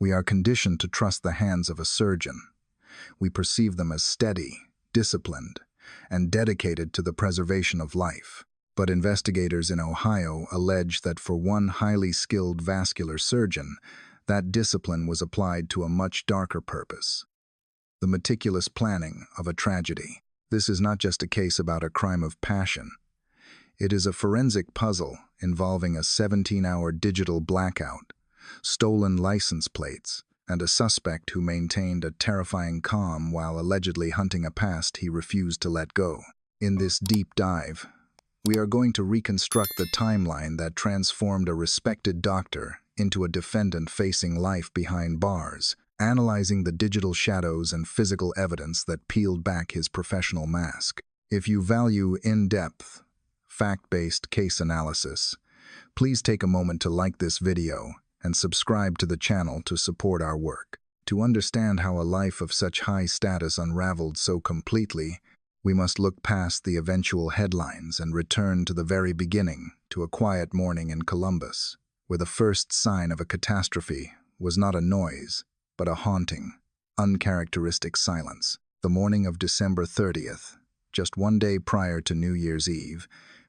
We are conditioned to trust the hands of a surgeon. We perceive them as steady, disciplined, and dedicated to the preservation of life. But investigators in Ohio allege that for one highly skilled vascular surgeon, that discipline was applied to a much darker purpose: the meticulous planning of a tragedy. This is not just a case about a crime of passion. It is a forensic puzzle involving a 17-hour digital blackout, stolen license plates, and a suspect who maintained a terrifying calm while allegedly hunting a past he refused to let go. In this deep dive, we are going to reconstruct the timeline that transformed a respected doctor into a defendant facing life behind bars, analyzing the digital shadows and physical evidence that peeled back his professional mask. If you value in-depth, fact-based case analysis, please take a moment to like this video and subscribe to the channel to support our work. To understand how a life of such high status unraveled so completely, we must look past the eventual headlines and return to the very beginning, to a quiet morning in Columbus, where the first sign of a catastrophe was not a noise, but a haunting, uncharacteristic silence. The morning of December 30th, just one day prior to New Year's Eve,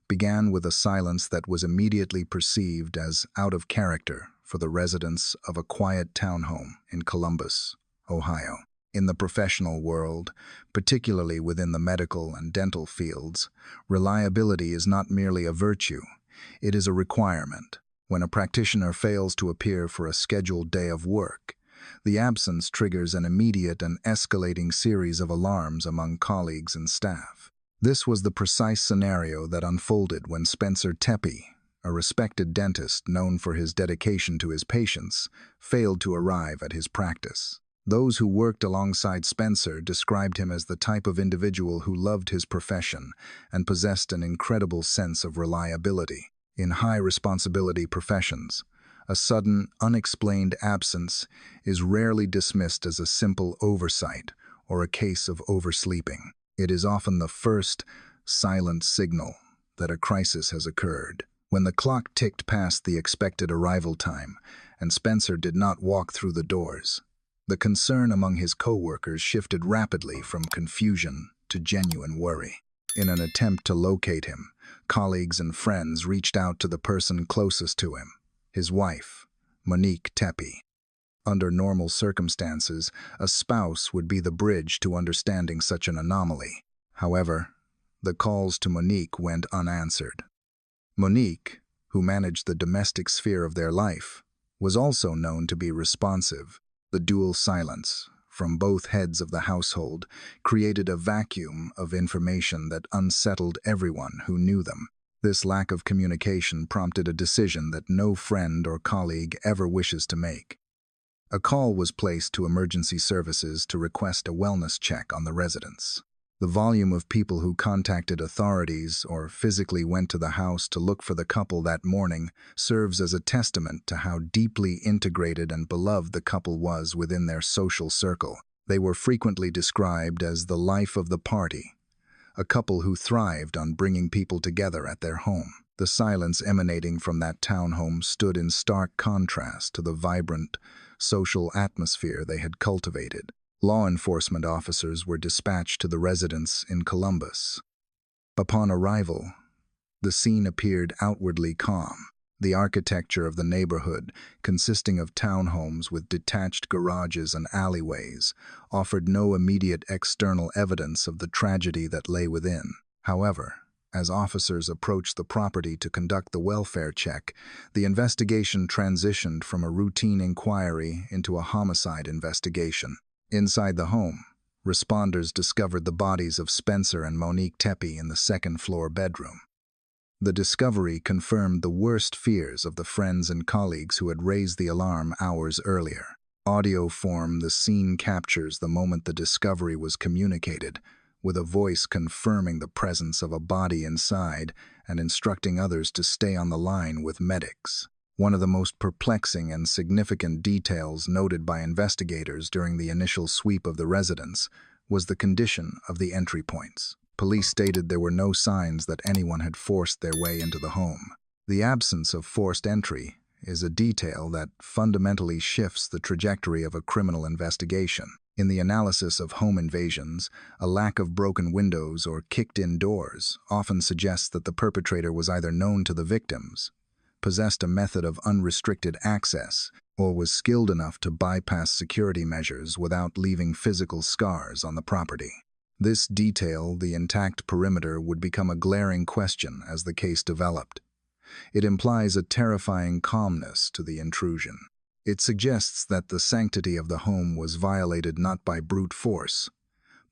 began with a silence that was immediately perceived as out of character for the residents of a quiet townhome in Columbus, Ohio. In the professional world, particularly within the medical and dental fields, reliability is not merely a virtue, it is a requirement. When a practitioner fails to appear for a scheduled day of work, the absence triggers an immediate and escalating series of alarms among colleagues and staff. This was the precise scenario that unfolded when Spencer Tepe, a respected dentist known for his dedication to his patients, failed to arrive at his practice. Those who worked alongside Spencer described him as the type of individual who loved his profession and possessed an incredible sense of reliability. In high-responsibility professions, a sudden, unexplained absence is rarely dismissed as a simple oversight or a case of oversleeping. It is often the first, silent signal that a crisis has occurred. When the clock ticked past the expected arrival time and Spencer did not walk through the doors, the concern among his co-workers shifted rapidly from confusion to genuine worry. In an attempt to locate him, colleagues and friends reached out to the person closest to him, his wife, Monique Tepe. Under normal circumstances, a spouse would be the bridge to understanding such an anomaly. However, the calls to Monique went unanswered. Monique, who managed the domestic sphere of their life, was also known to be responsive. The dual silence from both heads of the household created a vacuum of information that unsettled everyone who knew them. This lack of communication prompted a decision that no friend or colleague ever wishes to make. A call was placed to emergency services to request a wellness check on the residents. The volume of people who contacted authorities or physically went to the house to look for the couple that morning serves as a testament to how deeply integrated and beloved the couple was within their social circle. They were frequently described as the life of the party, a couple who thrived on bringing people together at their home. The silence emanating from that townhome stood in stark contrast to the vibrant, social atmosphere they had cultivated. Law enforcement officers were dispatched to the residence in Columbus. Upon arrival, the scene appeared outwardly calm. The architecture of the neighborhood, consisting of townhomes with detached garages and alleyways, offered no immediate external evidence of the tragedy that lay within. However, as officers approached the property to conduct the welfare check, the investigation transitioned from a routine inquiry into a homicide investigation. Inside the home, responders discovered the bodies of Spencer and Monique Tepe in the second-floor bedroom. The discovery confirmed the worst fears of the friends and colleagues who had raised the alarm hours earlier. Audio form, the scene captures the moment the discovery was communicated, with a voice confirming the presence of a body inside and instructing others to stay on the line with medics. One of the most perplexing and significant details noted by investigators during the initial sweep of the residence was the condition of the entry points. Police stated there were no signs that anyone had forced their way into the home. The absence of forced entry is a detail that fundamentally shifts the trajectory of a criminal investigation. In the analysis of home invasions, a lack of broken windows or kicked-in doors often suggests that the perpetrator was either known to the victims, possessed a method of unrestricted access, or was skilled enough to bypass security measures without leaving physical scars on the property. This detail, the intact perimeter, would become a glaring question as the case developed. It implies a terrifying calmness to the intrusion. It suggests that the sanctity of the home was violated not by brute force,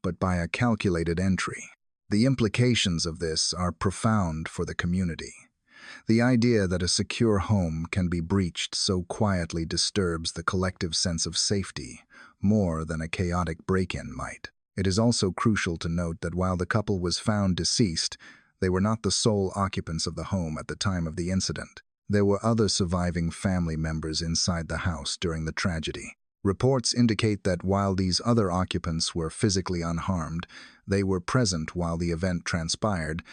but by a calculated entry. The implications of this are profound for the community. The idea that a secure home can be breached so quietly disturbs the collective sense of safety more than a chaotic break-in might. It is also crucial to note that while the couple was found deceased, they were not the sole occupants of the home at the time of the incident. There were other surviving family members inside the house during the tragedy. Reports indicate that while these other occupants were physically unharmed, they were present while the event transpired,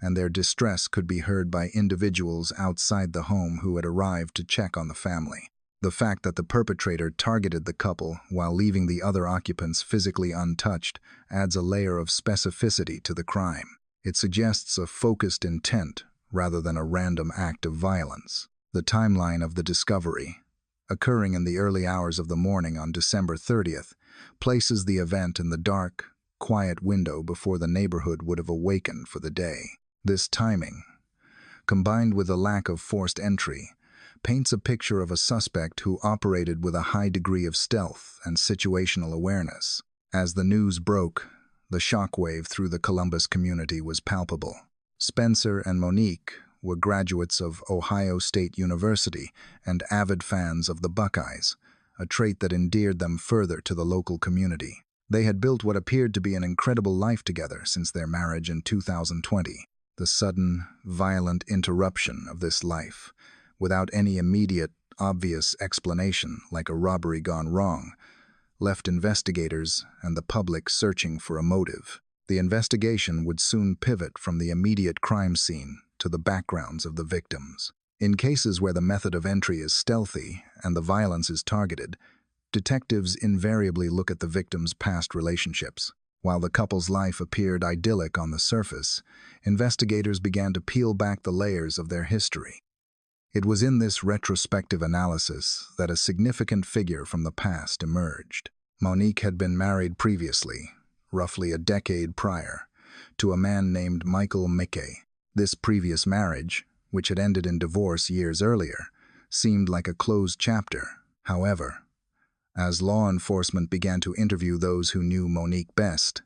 and their distress could be heard by individuals outside the home who had arrived to check on the family. The fact that the perpetrator targeted the couple while leaving the other occupants physically untouched adds a layer of specificity to the crime. It suggests a focused intent rather than a random act of violence. The timeline of the discovery, occurring in the early hours of the morning on December 30th, places the event in the dark, quiet window before the neighborhood would have awakened for the day. This timing, combined with a lack of forced entry, paints a picture of a suspect who operated with a high degree of stealth and situational awareness. As the news broke, the shockwave through the Columbus community was palpable. Spencer and Monique were graduates of Ohio State University and avid fans of the Buckeyes, a trait that endeared them further to the local community. They had built what appeared to be an incredible life together since their marriage in 2020. The sudden, violent interruption of this life, without any immediate, obvious explanation like a robbery gone wrong, left investigators and the public searching for a motive. The investigation would soon pivot from the immediate crime scene to the backgrounds of the victims. In cases where the method of entry is stealthy and the violence is targeted, detectives invariably look at the victims' past relationships. While the couple's life appeared idyllic on the surface, investigators began to peel back the layers of their history. It was in this retrospective analysis that a significant figure from the past emerged. Monique had been married previously, roughly a decade prior, to a man named Michael Mickey. This previous marriage, which had ended in divorce years earlier, seemed like a closed chapter. However, as law enforcement began to interview those who knew Monique best,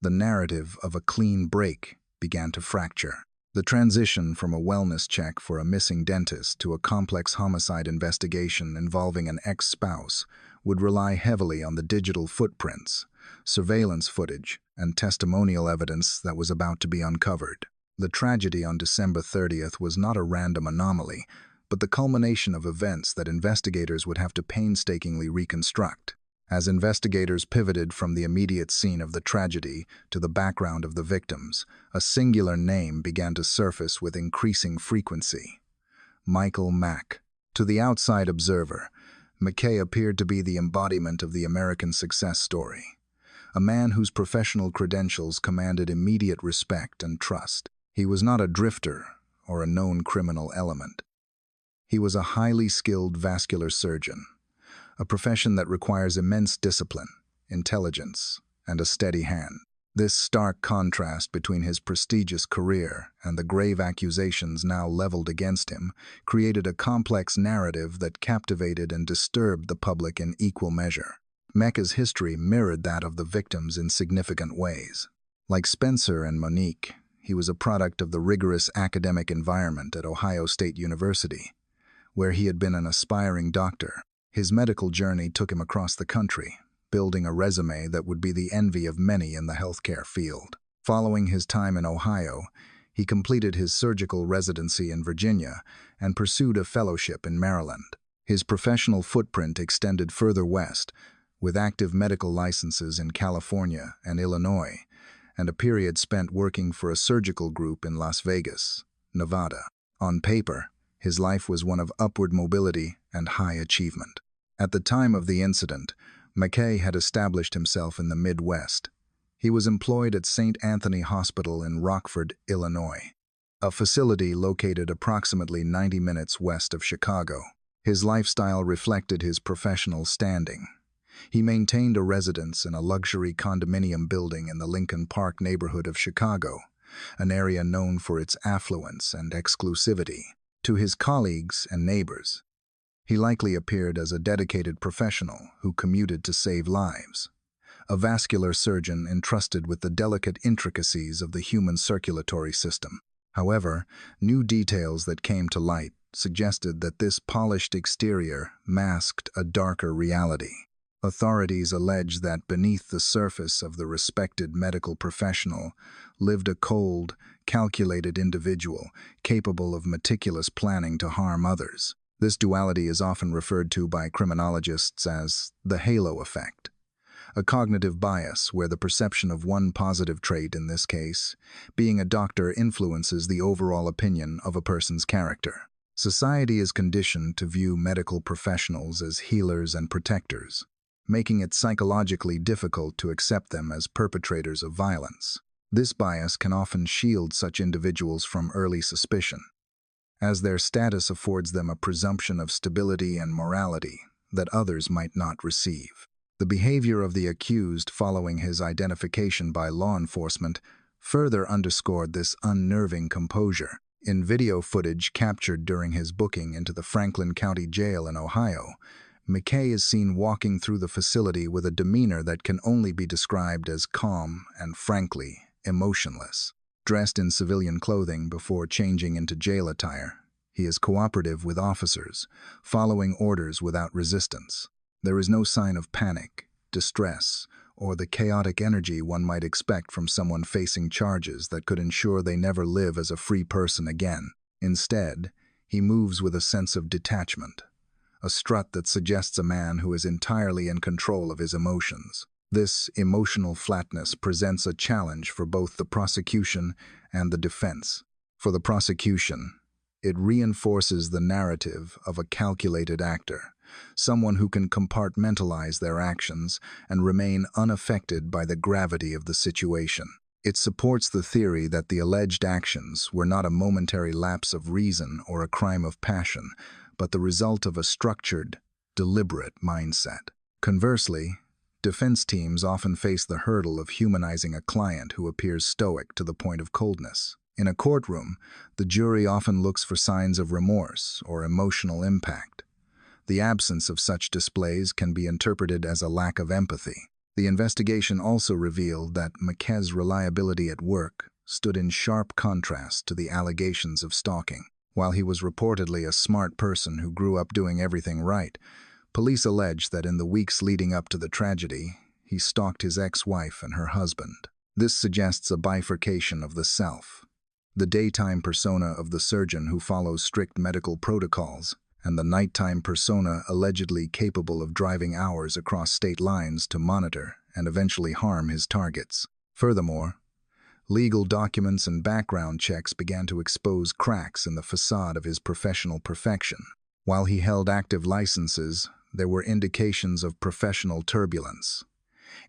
the narrative of a clean break began to fracture. The transition from a wellness check for a missing dentist to a complex homicide investigation involving an ex-spouse would rely heavily on the digital footprints, surveillance footage, and testimonial evidence that was about to be uncovered. The tragedy on December 30th was not a random anomaly, but the culmination of events that investigators would have to painstakingly reconstruct. As investigators pivoted from the immediate scene of the tragedy to the background of the victims, a singular name began to surface with increasing frequency: Michael Mack. To the outside observer, McKay appeared to be the embodiment of the American success story, a man whose professional credentials commanded immediate respect and trust. He was not a drifter or a known criminal element. He was a highly skilled vascular surgeon, a profession that requires immense discipline, intelligence, and a steady hand. This stark contrast between his prestigious career and the grave accusations now leveled against him created a complex narrative that captivated and disturbed the public in equal measure. Mecca's history mirrored that of the victims in significant ways. Like Spencer and Monique, he was a product of the rigorous academic environment at Ohio State University, where he had been an aspiring doctor. His medical journey took him across the country, building a resume that would be the envy of many in the healthcare field. Following his time in Ohio, he completed his surgical residency in Virginia and pursued a fellowship in Maryland. His professional footprint extended further west, with active medical licenses in California and Illinois, and a period spent working for a surgical group in Las Vegas, Nevada. On paper, His life was one of upward mobility and high achievement. At the time of the incident, McKay had established himself in the Midwest. He was employed at St. Anthony Hospital in Rockford, Illinois, a facility located approximately 90 minutes west of Chicago. His lifestyle reflected his professional standing. He maintained a residence in a luxury condominium building in the Lincoln Park neighborhood of Chicago, an area known for its affluence and exclusivity. To his colleagues and neighbors, he likely appeared as a dedicated professional who commuted to save lives, a vascular surgeon entrusted with the delicate intricacies of the human circulatory system. However, new details that came to light suggested that this polished exterior masked a darker reality. Authorities allege that beneath the surface of the respected medical professional lived a cold, calculated individual capable of meticulous planning to harm others. This duality is often referred to by criminologists as the halo effect, a cognitive bias where the perception of one positive trait, in this case, being a doctor, influences the overall opinion of a person's character. Society is conditioned to view medical professionals as healers and protectors, making it psychologically difficult to accept them as perpetrators of violence. This bias can often shield such individuals from early suspicion, as their status affords them a presumption of stability and morality that others might not receive. The behavior of the accused following his identification by law enforcement further underscored this unnerving composure. In video footage captured during his booking into the Franklin County Jail in Ohio, McKay is seen walking through the facility with a demeanor that can only be described as calm and, frankly, emotionless. Dressed in civilian clothing before changing into jail attire, he is cooperative with officers, following orders without resistance. There is no sign of panic, distress, or the chaotic energy one might expect from someone facing charges that could ensure they never live as a free person again. Instead, he moves with a sense of detachment, a strut that suggests a man who is entirely in control of his emotions. This emotional flatness presents a challenge for both the prosecution and the defense. For the prosecution, it reinforces the narrative of a calculated actor, someone who can compartmentalize their actions and remain unaffected by the gravity of the situation. It supports the theory that the alleged actions were not a momentary lapse of reason or a crime of passion, but the result of a structured, deliberate mindset. Conversely, defense teams often face the hurdle of humanizing a client who appears stoic to the point of coldness. In a courtroom, the jury often looks for signs of remorse or emotional impact. The absence of such displays can be interpreted as a lack of empathy. The investigation also revealed that McKay's reliability at work stood in sharp contrast to the allegations of stalking. While he was reportedly a smart person who grew up doing everything right, police alleged that in the weeks leading up to the tragedy, he stalked his ex-wife and her husband. This suggests a bifurcation of the self, the daytime persona of the surgeon who follows strict medical protocols, and the nighttime persona allegedly capable of driving hours across state lines to monitor and eventually harm his targets. Furthermore, legal documents and background checks began to expose cracks in the facade of his professional perfection. While he held active licenses, there were indications of professional turbulence,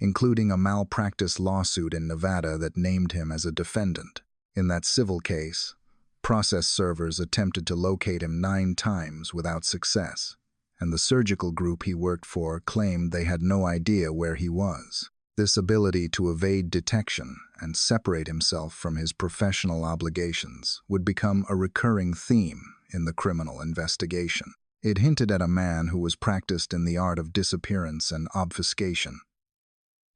including a malpractice lawsuit in Nevada that named him as a defendant. In that civil case, process servers attempted to locate him 9 times without success, and the surgical group he worked for claimed they had no idea where he was. This ability to evade detection and separate himself from his professional obligations would become a recurring theme in the criminal investigation. It hinted at a man who was practiced in the art of disappearance and obfuscation,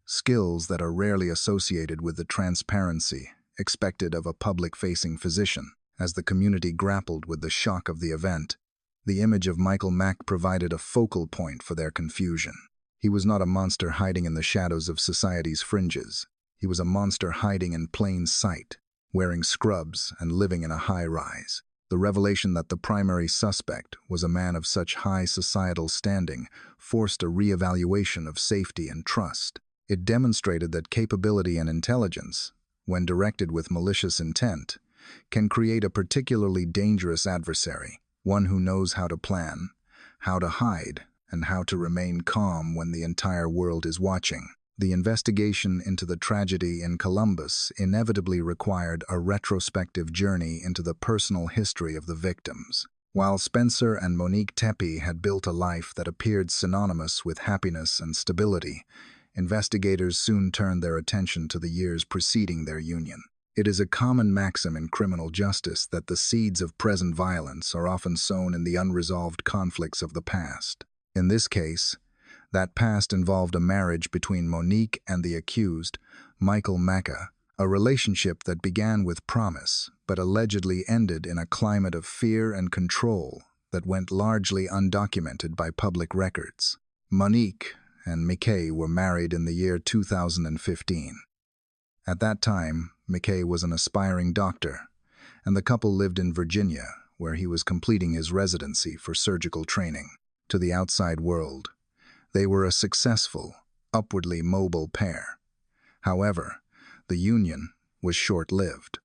skills that are rarely associated with the transparency expected of a public-facing physician. As the community grappled with the shock of the event, the image of Michael Mack provided a focal point for their confusion. He was not a monster hiding in the shadows of society's fringes. He was a monster hiding in plain sight, wearing scrubs and living in a high-rise. The revelation that the primary suspect was a man of such high societal standing forced a re-evaluation of safety and trust. It demonstrated that capability and intelligence, when directed with malicious intent, can create a particularly dangerous adversary. one who knows how to plan, how to hide, and how to remain calm when the entire world is watching. The investigation into the tragedy in Columbus inevitably required a retrospective journey into the personal history of the victims. While Spencer and Monique Tepe had built a life that appeared synonymous with happiness and stability, investigators soon turned their attention to the years preceding their union. It is a common maxim in criminal justice that the seeds of present violence are often sown in the unresolved conflicts of the past. In this case, that past involved a marriage between Monique and the accused, Michael Mecca, a relationship that began with promise but allegedly ended in a climate of fear and control that went largely undocumented by public records. Monique and Mickey were married in the year 2015. At that time, Mickey was an aspiring doctor, and the couple lived in Virginia, where he was completing his residency for surgical training. To the outside world, they were a successful, upwardly mobile pair. However, the union was short-lived.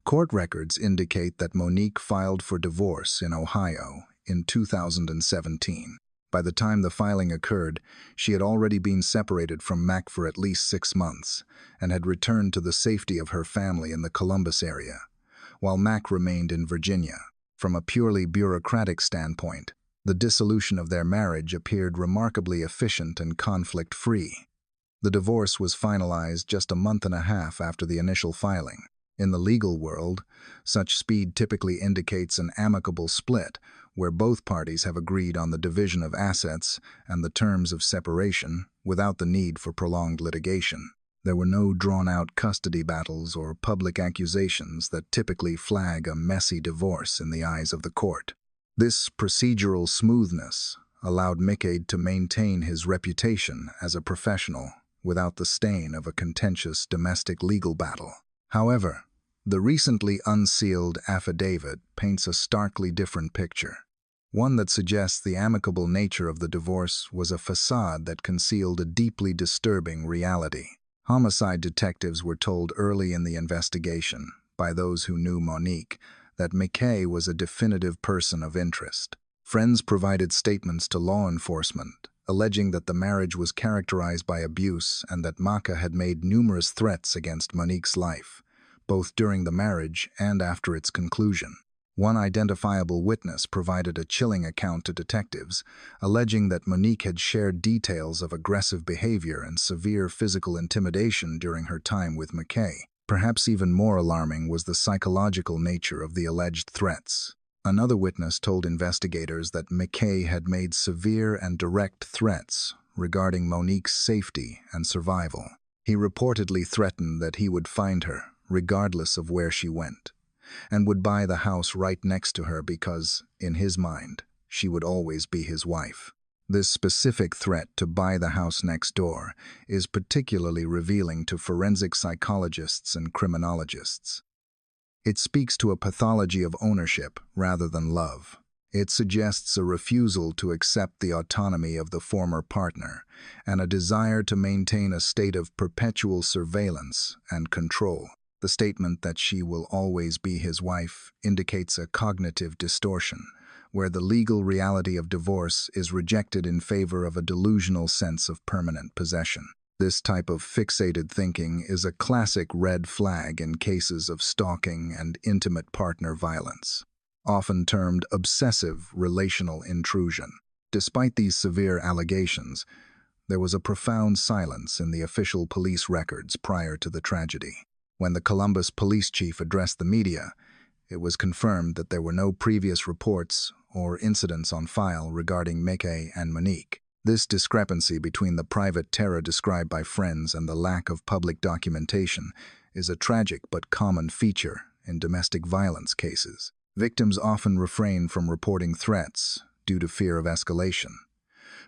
Court records indicate that Monique filed for divorce in Ohio in 2017. By the time the filing occurred, she had already been separated from Mac for at least 6 months and had returned to the safety of her family in the Columbus area, while Mac remained in Virginia. From a purely bureaucratic standpoint, the dissolution of their marriage appeared remarkably efficient and conflict-free. The divorce was finalized just a month and a half after the initial filing. In the legal world, such speed typically indicates an amicable split, where both parties have agreed on the division of assets and the terms of separation without the need for prolonged litigation. There were no drawn-out custody battles or public accusations that typically flag a messy divorce in the eyes of the court. This procedural smoothness allowed Mickey to maintain his reputation as a professional without the stain of a contentious domestic legal battle. However, the recently unsealed affidavit paints a starkly different picture, one that suggests the amicable nature of the divorce was a facade that concealed a deeply disturbing reality. Homicide detectives were told early in the investigation, by those who knew Monique, that Mickey was a definitive person of interest. Friends provided statements to law enforcement, alleging that the marriage was characterized by abuse and that Maka had made numerous threats against Monique's life, both during the marriage and after its conclusion. One identifiable witness provided a chilling account to detectives, alleging that Monique had shared details of aggressive behavior and severe physical intimidation during her time with Mickey. Perhaps even more alarming was the psychological nature of the alleged threats. Another witness told investigators that Mickey had made severe and direct threats regarding Monique's safety and survival. He reportedly threatened that he would find her, regardless of where she went, and would buy the house right next to her because, in his mind, she would always be his wife. This specific threat to buy the house next door is particularly revealing to forensic psychologists and criminologists. It speaks to a pathology of ownership rather than love. It suggests a refusal to accept the autonomy of the former partner and a desire to maintain a state of perpetual surveillance and control. The statement that she will always be his wife indicates a cognitive distortion, where the legal reality of divorce is rejected in favor of a delusional sense of permanent possession. This type of fixated thinking is a classic red flag in cases of stalking and intimate partner violence, often termed obsessive relational intrusion. Despite these severe allegations, there was a profound silence in the official police records prior to the tragedy. When the Columbus police chief addressed the media, it was confirmed that there were no previous reports or incidents on file regarding Mickey and Monique. This discrepancy between the private terror described by friends and the lack of public documentation is a tragic but common feature in domestic violence cases. Victims often refrain from reporting threats due to fear of escalation,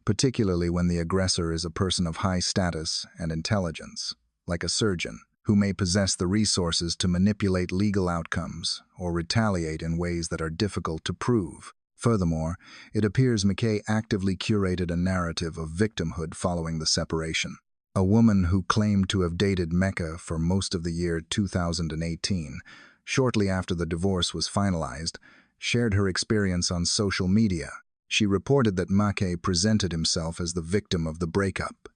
particularly when the aggressor is a person of high status and intelligence, like a surgeon, who may possess the resources to manipulate legal outcomes or retaliate in ways that are difficult to prove. Furthermore, it appears Mickey actively curated a narrative of victimhood following the separation. A woman who claimed to have dated Mecca for most of the year 2018, shortly after the divorce was finalized, shared her experience on social media. She reported that Make presented himself as the victim of the breakup,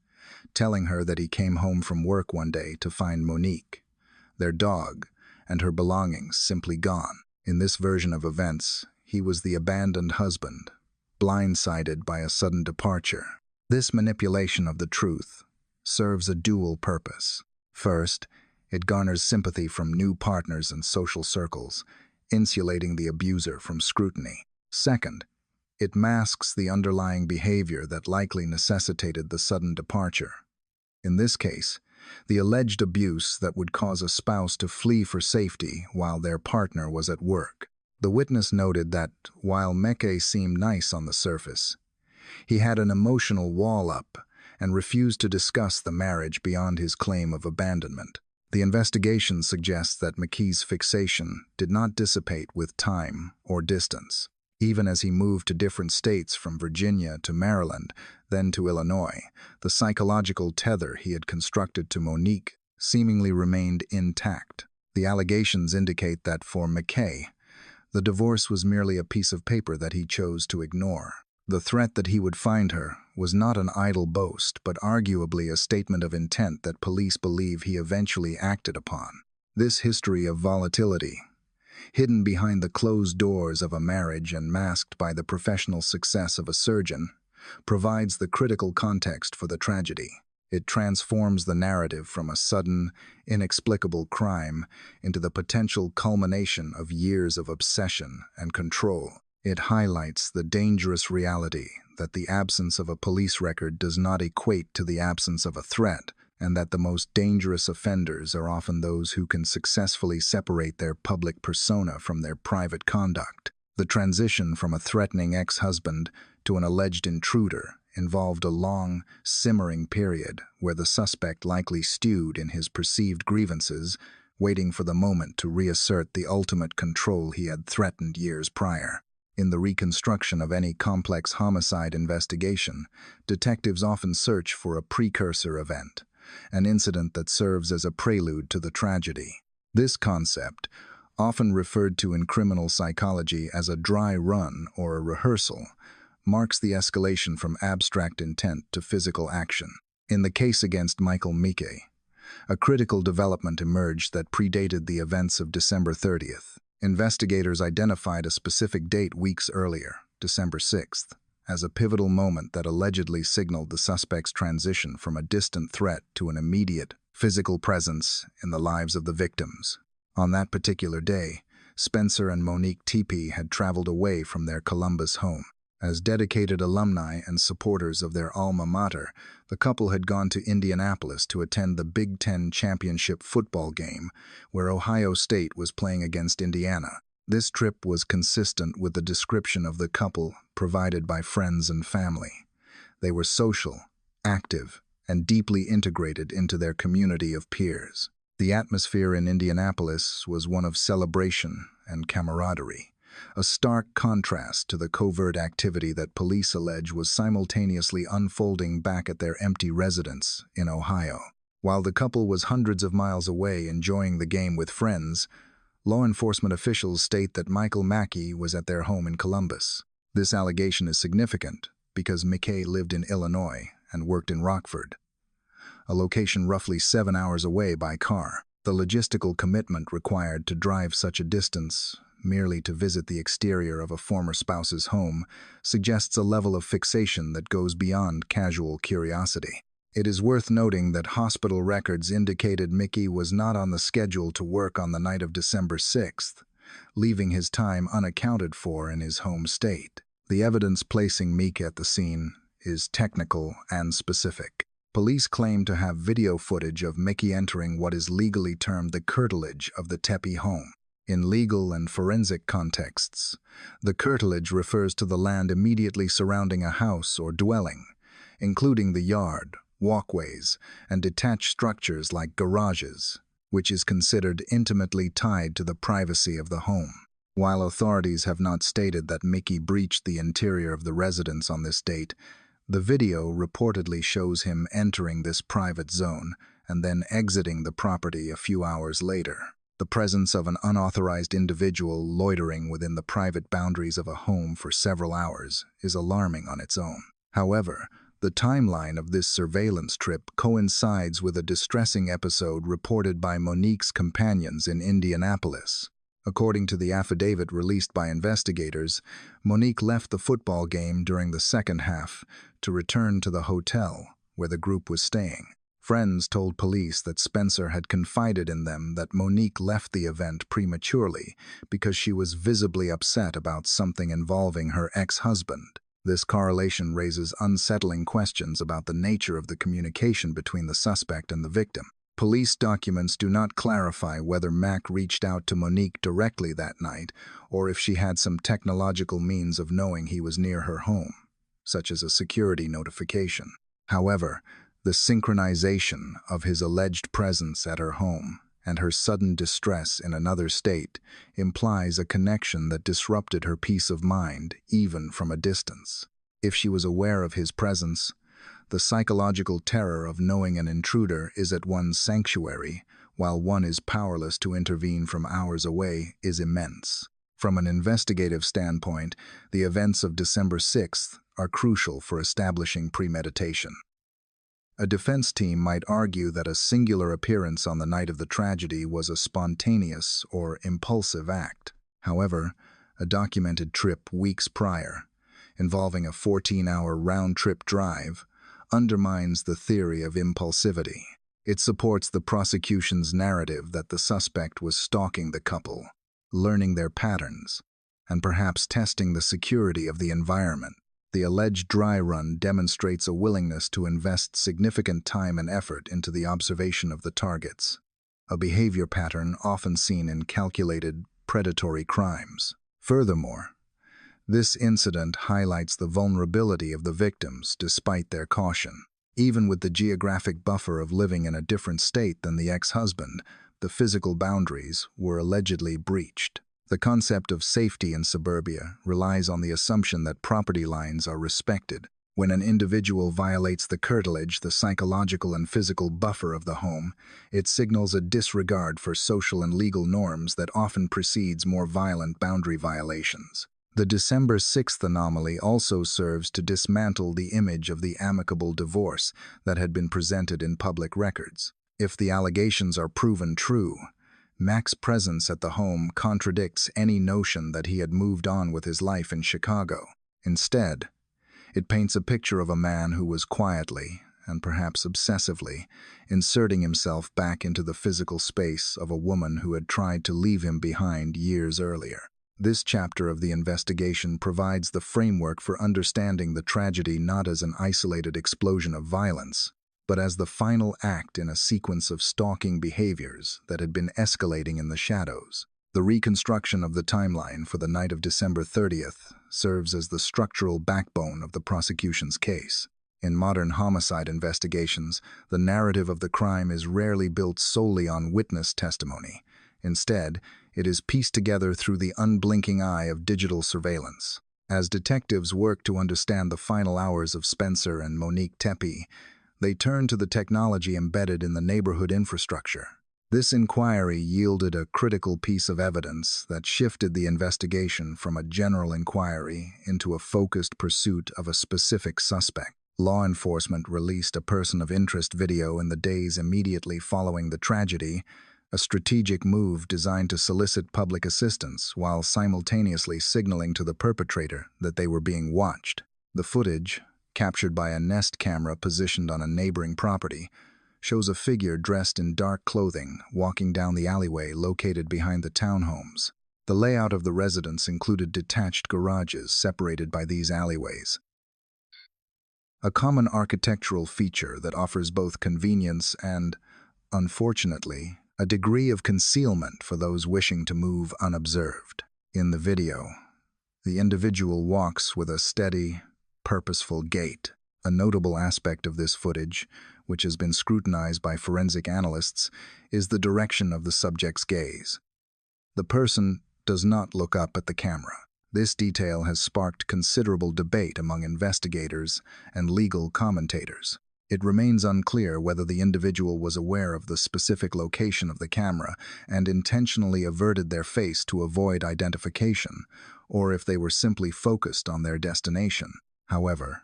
telling her that he came home from work one day to find Monique, their dog, and her belongings simply gone. In this version of events, he was the abandoned husband, blindsided by a sudden departure. This manipulation of the truth serves a dual purpose. First, it garners sympathy from new partners and social circles, insulating the abuser from scrutiny. Second, it masks the underlying behavior that likely necessitated the sudden departure. In this case, the alleged abuse that would cause a spouse to flee for safety while their partner was at work. The witness noted that, while Meke seemed nice on the surface, he had an emotional wall-up and refused to discuss the marriage beyond his claim of abandonment. The investigation suggests that McKee's fixation did not dissipate with time or distance. Even as he moved to different states from Virginia to Maryland, then to Illinois, the psychological tether he had constructed to Monique seemingly remained intact. The allegations indicate that for McKay, the divorce was merely a piece of paper that he chose to ignore. The threat that he would find her was not an idle boast, but arguably a statement of intent that police believe he eventually acted upon. This history of volatility, hidden behind the closed doors of a marriage and masked by the professional success of a surgeon, provides the critical context for the tragedy. It transforms the narrative from a sudden, inexplicable crime into the potential culmination of years of obsession and control. It highlights the dangerous reality that the absence of a police record does not equate to the absence of a threat, and that the most dangerous offenders are often those who can successfully separate their public persona from their private conduct. The transition from a threatening ex-husband to an alleged intruder involved a long, simmering period where the suspect likely stewed in his perceived grievances, waiting for the moment to reassert the ultimate control he had threatened years prior. In the reconstruction of any complex homicide investigation, detectives often search for a precursor event, an incident that serves as a prelude to the tragedy. This concept, often referred to in criminal psychology as a dry run or a rehearsal, marks the escalation from abstract intent to physical action. In the case against Michael Mike, a critical development emerged that predated the events of December 30th. Investigators identified a specific date weeks earlier, December 6th, as a pivotal moment that allegedly signaled the suspect's transition from a distant threat to an immediate, physical presence in the lives of the victims. On that particular day, Spencer and Monique Teepee had traveled away from their Columbus home. As dedicated alumni and supporters of their alma mater, the couple had gone to Indianapolis to attend the Big Ten championship football game, where Ohio State was playing against Indiana. This trip was consistent with the description of the couple provided by friends and family. They were social, active, and deeply integrated into their community of peers. The atmosphere in Indianapolis was one of celebration and camaraderie, a stark contrast to the covert activity that police allege was simultaneously unfolding back at their empty residence in Ohio. While the couple was hundreds of miles away enjoying the game with friends, law enforcement officials state that Michael Mackey was at their home in Columbus. This allegation is significant because McKay lived in Illinois and worked in Rockford, a location roughly 7 hours away by car. The logistical commitment required to drive such a distance merely to visit the exterior of a former spouse's home suggests a level of fixation that goes beyond casual curiosity. It is worth noting that hospital records indicated Mickey was not on the schedule to work on the night of December 6th, leaving his time unaccounted for in his home state. The evidence placing Mickey at the scene is technical and specific. Police claim to have video footage of Mickey entering what is legally termed the curtilage of the Tepe home. In legal and forensic contexts, the curtilage refers to the land immediately surrounding a house or dwelling, including the yard, walkways, and detached structures like garages, which is considered intimately tied to the privacy of the home. While authorities have not stated that Mickey breached the interior of the residence on this date, the video reportedly shows him entering this private zone and then exiting the property a few hours later. The presence of an unauthorized individual loitering within the private boundaries of a home for several hours is alarming on its own. However, the timeline of this surveillance trip coincides with a distressing episode reported by Monique's companions in Indianapolis. According to the affidavit released by investigators, Monique left the football game during the second half to return to the hotel where the group was staying. Friends told police that Spencer had confided in them that Monique left the event prematurely because she was visibly upset about something involving her ex-husband. This correlation raises unsettling questions about the nature of the communication between the suspect and the victim. Police documents do not clarify whether Mac reached out to Monique directly that night or if she had some technological means of knowing he was near her home, such as a security notification. However, the synchronization of his alleged presence at her home and her sudden distress in another state implies a connection that disrupted her peace of mind, even from a distance. If she was aware of his presence, the psychological terror of knowing an intruder is at one's sanctuary, while one is powerless to intervene from hours away, is immense. From an investigative standpoint, the events of December 6th are crucial for establishing premeditation. A defense team might argue that a singular appearance on the night of the tragedy was a spontaneous or impulsive act. However, a documented trip weeks prior, involving a 14-hour round-trip drive, undermines the theory of impulsivity. It supports the prosecution's narrative that the suspect was stalking the couple, learning their patterns, and perhaps testing the security of the environment. The alleged dry run demonstrates a willingness to invest significant time and effort into the observation of the targets, a behavior pattern often seen in calculated, predatory crimes. Furthermore, this incident highlights the vulnerability of the victims despite their caution. Even with the geographic buffer of living in a different state than the ex-husband, the physical boundaries were allegedly breached. The concept of safety in suburbia relies on the assumption that property lines are respected. When an individual violates the curtilage, the psychological and physical buffer of the home, it signals a disregard for social and legal norms that often precedes more violent boundary violations. The December 6th anomaly also serves to dismantle the image of the amicable divorce that had been presented in public records. If the allegations are proven true, Mac's presence at the home contradicts any notion that he had moved on with his life in Chicago. Instead, it paints a picture of a man who was quietly, and perhaps obsessively, inserting himself back into the physical space of a woman who had tried to leave him behind years earlier. This chapter of the investigation provides the framework for understanding the tragedy not as an isolated explosion of violence, but as the final act in a sequence of stalking behaviors that had been escalating in the shadows. The reconstruction of the timeline for the night of December 30th serves as the structural backbone of the prosecution's case. In modern homicide investigations, the narrative of the crime is rarely built solely on witness testimony. Instead, it is pieced together through the unblinking eye of digital surveillance. As detectives work to understand the final hours of Spencer and Monique Tepe, they turn to the technology embedded in the neighborhood infrastructure. This inquiry yielded a critical piece of evidence that shifted the investigation from a general inquiry into a focused pursuit of a specific suspect. Law enforcement released a person of interest video in the days immediately following the tragedy, a strategic move designed to solicit public assistance while simultaneously signaling to the perpetrator that they were being watched. The footage, captured by a Nest camera positioned on a neighboring property, shows a figure dressed in dark clothing walking down the alleyway located behind the townhomes. The layout of the residence included detached garages separated by these alleyways, a common architectural feature that offers both convenience and, unfortunately, a degree of concealment for those wishing to move unobserved. In the video, the individual walks with a steady, purposeful gait. A notable aspect of this footage, which has been scrutinized by forensic analysts, is the direction of the subject's gaze. The person does not look up at the camera. This detail has sparked considerable debate among investigators and legal commentators. It remains unclear whether the individual was aware of the specific location of the camera and intentionally averted their face to avoid identification, or if they were simply focused on their destination. However,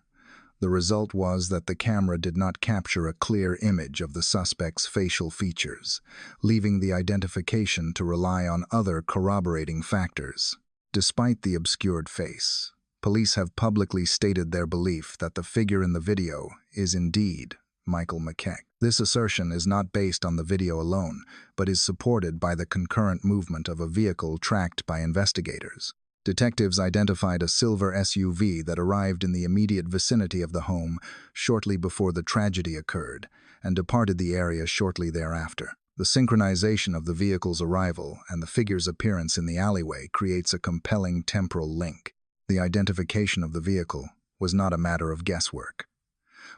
the result was that the camera did not capture a clear image of the suspect's facial features, leaving the identification to rely on other corroborating factors. Despite the obscured face, police have publicly stated their belief that the figure in the video is indeed Michael McKeck. This assertion is not based on the video alone, but is supported by the concurrent movement of a vehicle tracked by investigators. Detectives identified a silver SUV that arrived in the immediate vicinity of the home shortly before the tragedy occurred and departed the area shortly thereafter. The synchronization of the vehicle's arrival and the figure's appearance in the alleyway creates a compelling temporal link. The identification of the vehicle was not a matter of guesswork.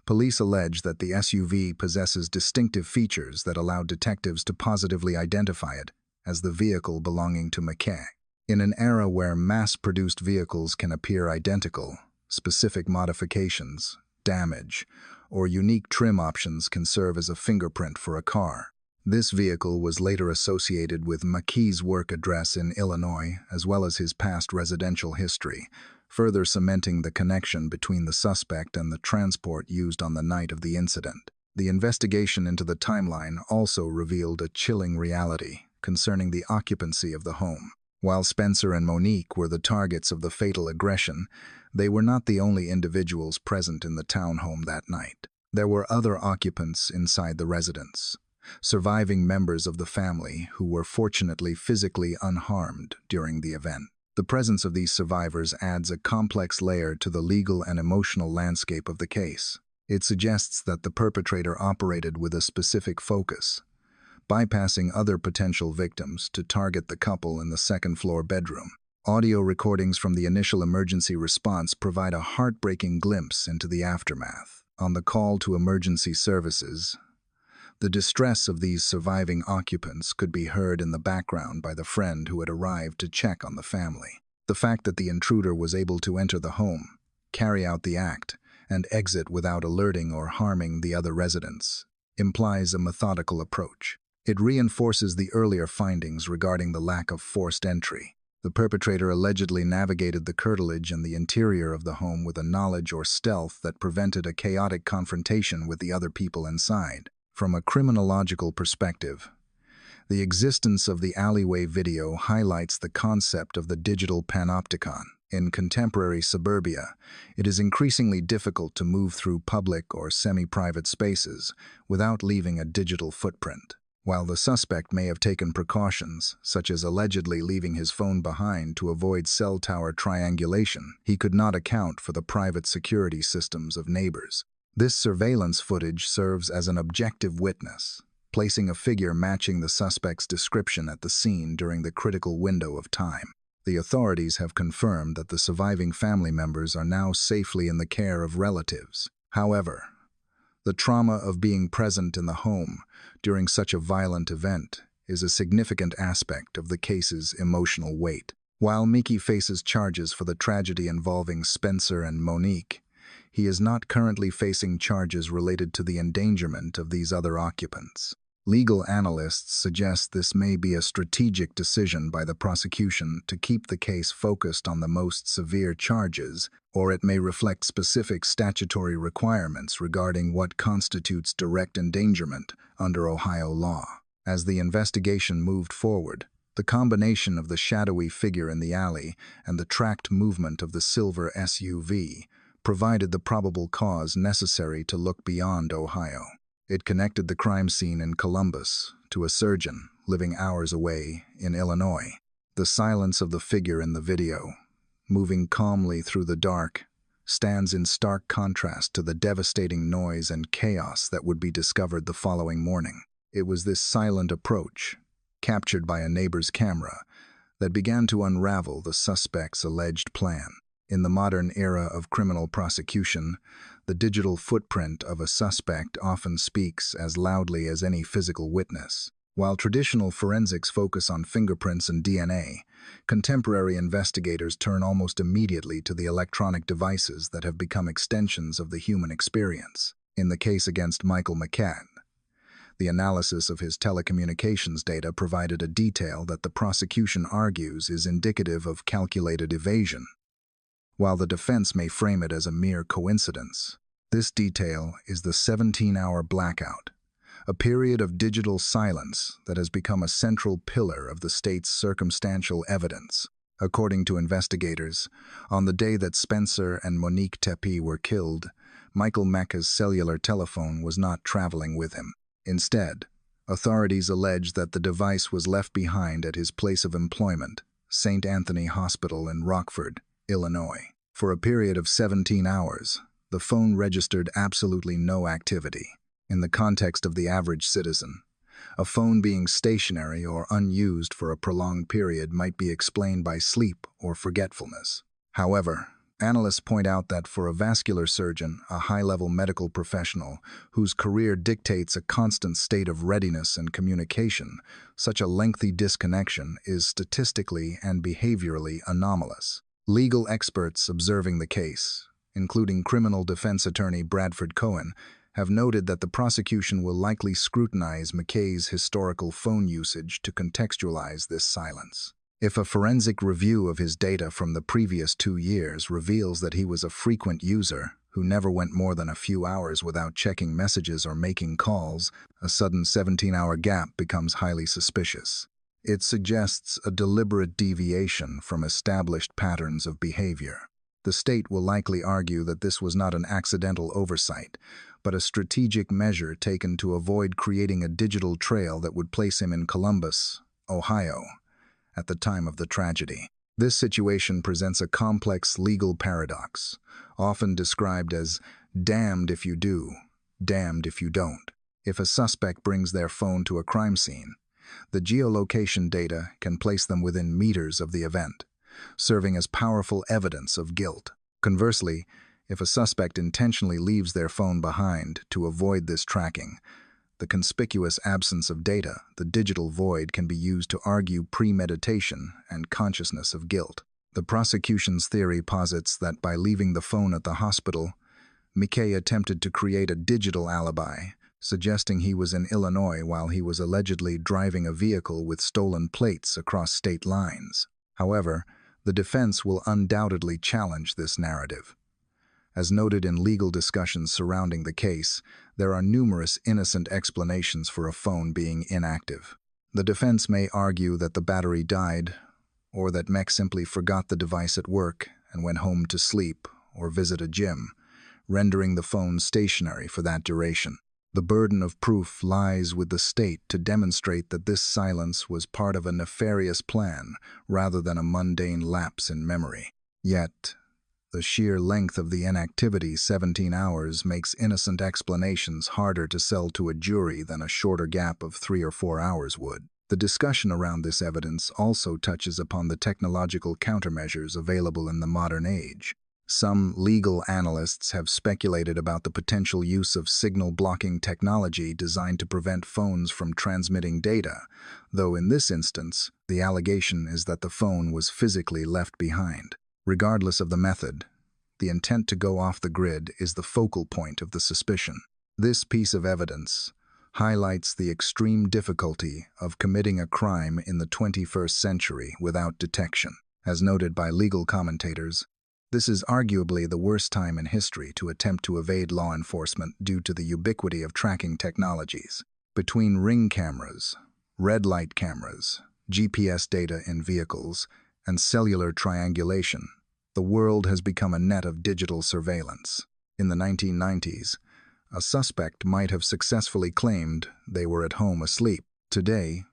Police allege that the SUV possesses distinctive features that allow detectives to positively identify it as the vehicle belonging to McKay. In an era where mass-produced vehicles can appear identical, specific modifications, damage, or unique trim options can serve as a fingerprint for a car. This vehicle was later associated with McKee's work address in Illinois, as well as his past residential history, further cementing the connection between the suspect and the transport used on the night of the incident. The investigation into the timeline also revealed a chilling reality concerning the occupancy of the home. While Spencer and Monique were the targets of the fatal aggression, they were not the only individuals present in the townhome that night. There were other occupants inside the residence, surviving members of the family who were fortunately physically unharmed during the event. The presence of these survivors adds a complex layer to the legal and emotional landscape of the case. It suggests that the perpetrator operated with a specific focus, bypassing other potential victims to target the couple in the second-floor bedroom. Audio recordings from the initial emergency response provide a heartbreaking glimpse into the aftermath. On the call to emergency services, the distress of these surviving occupants could be heard in the background by the friend who had arrived to check on the family. The fact that the intruder was able to enter the home, carry out the act, and exit without alerting or harming the other residents implies a methodical approach. It reinforces the earlier findings regarding the lack of forced entry. The perpetrator allegedly navigated the curtilage and the interior of the home with a knowledge or stealth that prevented a chaotic confrontation with the other people inside. From a criminological perspective, the existence of the alleyway video highlights the concept of the digital panopticon. In contemporary suburbia, it is increasingly difficult to move through public or semi-private spaces without leaving a digital footprint. While the suspect may have taken precautions, such as allegedly leaving his phone behind to avoid cell tower triangulation, he could not account for the private security systems of neighbors. This surveillance footage serves as an objective witness, placing a figure matching the suspect's description at the scene during the critical window of time. The authorities have confirmed that the surviving family members are now safely in the care of relatives. However, the trauma of being present in the home during such a violent event is a significant aspect of the case's emotional weight. While Mickey faces charges for the tragedy involving Spencer and Monique, he is not currently facing charges related to the endangerment of these other occupants. Legal analysts suggest this may be a strategic decision by the prosecution to keep the case focused on the most severe charges, or it may reflect specific statutory requirements regarding what constitutes direct endangerment under Ohio law. As the investigation moved forward, the combination of the shadowy figure in the alley and the tracked movement of the silver SUV provided the probable cause necessary to look beyond Ohio. It connected the crime scene in Columbus to a surgeon living hours away in Illinois. The silence of the figure in the video, moving calmly through the dark, stands in stark contrast to the devastating noise and chaos that would be discovered the following morning. It was this silent approach, captured by a neighbor's camera, that began to unravel the suspect's alleged plan. In the modern era of criminal prosecution, the digital footprint of a suspect often speaks as loudly as any physical witness. While traditional forensics focus on fingerprints and DNA, contemporary investigators turn almost immediately to the electronic devices that have become extensions of the human experience. In the case against Michael McCann, the analysis of his telecommunications data provided a detail that the prosecution argues is indicative of calculated evasion, while the defense may frame it as a mere coincidence. This detail is the 17-hour blackout, a period of digital silence that has become a central pillar of the state's circumstantial evidence. According to investigators, on the day that Spencer and Monique Tepe were killed, Michael Mecca's cellular telephone was not traveling with him. Instead, authorities allege that the device was left behind at his place of employment, St. Anthony Hospital in Rockford, Illinois. For a period of 17 hours, the phone registered absolutely no activity. In the context of the average citizen, a phone being stationary or unused for a prolonged period might be explained by sleep or forgetfulness. However, analysts point out that for a vascular surgeon, a high-level medical professional whose career dictates a constant state of readiness and communication, such a lengthy disconnection is statistically and behaviorally anomalous. Legal experts observing the case, including criminal defense attorney Bradford Cohen, have noted that the prosecution will likely scrutinize McKay's historical phone usage to contextualize this silence. If a forensic review of his data from the previous 2 years reveals that he was a frequent user who never went more than a few hours without checking messages or making calls, a sudden 17-hour gap becomes highly suspicious. It suggests a deliberate deviation from established patterns of behavior. The state will likely argue that this was not an accidental oversight, but a strategic measure taken to avoid creating a digital trail that would place him in Columbus, Ohio, at the time of the tragedy. This situation presents a complex legal paradox, often described as damned if you do, damned if you don't. If a suspect brings their phone to a crime scene, the geolocation data can place them within meters of the event, serving as powerful evidence of guilt. Conversely, if a suspect intentionally leaves their phone behind to avoid this tracking, the conspicuous absence of data, the digital void, can be used to argue premeditation and consciousness of guilt. The prosecution's theory posits that by leaving the phone at the hospital, McKay attempted to create a digital alibi, suggesting he was in Illinois while he was allegedly driving a vehicle with stolen plates across state lines. However, the defense will undoubtedly challenge this narrative. As noted in legal discussions surrounding the case, there are numerous innocent explanations for a phone being inactive. The defense may argue that the battery died, or that Mech simply forgot the device at work and went home to sleep or visit a gym, rendering the phone stationary for that duration. The burden of proof lies with the state to demonstrate that this silence was part of a nefarious plan rather than a mundane lapse in memory. Yet, the sheer length of the inactivity, 17 hours, makes innocent explanations harder to sell to a jury than a shorter gap of 3 or 4 hours would. The discussion around this evidence also touches upon the technological countermeasures available in the modern age. Some legal analysts have speculated about the potential use of signal-blocking technology designed to prevent phones from transmitting data, though in this instance, the allegation is that the phone was physically left behind. Regardless of the method, the intent to go off the grid is the focal point of the suspicion. This piece of evidence highlights the extreme difficulty of committing a crime in the 21st century without detection. As noted by legal commentators, this is arguably the worst time in history to attempt to evade law enforcement due to the ubiquity of tracking technologies. Between ring cameras, red light cameras, GPS data in vehicles, and cellular triangulation, the world has become a net of digital surveillance. In the 1990s, a suspect might have successfully claimed they were at home asleep. Today,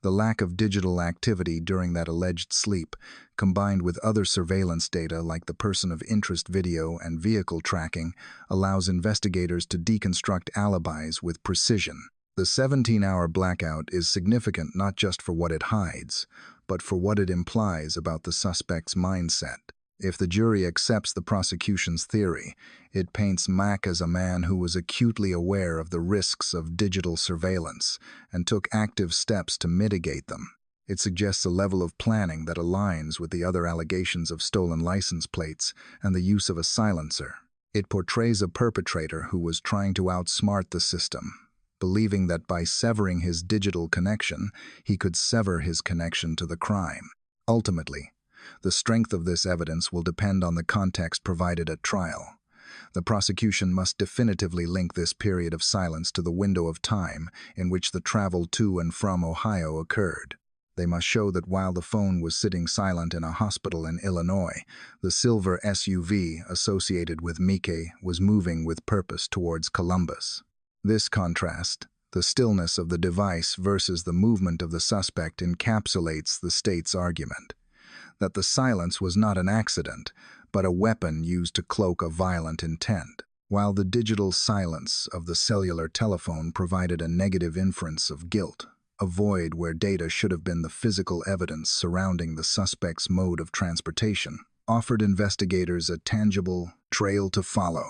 the lack of digital activity during that alleged sleep, combined with other surveillance data like the person of interest video and vehicle tracking, allows investigators to deconstruct alibis with precision. The 17-hour blackout is significant not just for what it hides, but for what it implies about the suspect's mindset. If the jury accepts the prosecution's theory, it paints Mack as a man who was acutely aware of the risks of digital surveillance and took active steps to mitigate them. It suggests a level of planning that aligns with the other allegations of stolen license plates and the use of a silencer. It portrays a perpetrator who was trying to outsmart the system, believing that by severing his digital connection, he could sever his connection to the crime. Ultimately, the strength of this evidence will depend on the context provided at trial. The prosecution must definitively link this period of silence to the window of time in which the travel to and from Ohio occurred. They must show that while the phone was sitting silent in a hospital in Illinois, the silver SUV associated with Mike was moving with purpose towards Columbus. This contrast, the stillness of the device versus the movement of the suspect, encapsulates the state's argument that the silence was not an accident, but a weapon used to cloak a violent intent. While the digital silence of the cellular telephone provided a negative inference of guilt, a void where data should have been the physical evidence surrounding the suspect's mode of transportation, offered investigators a tangible trail to follow.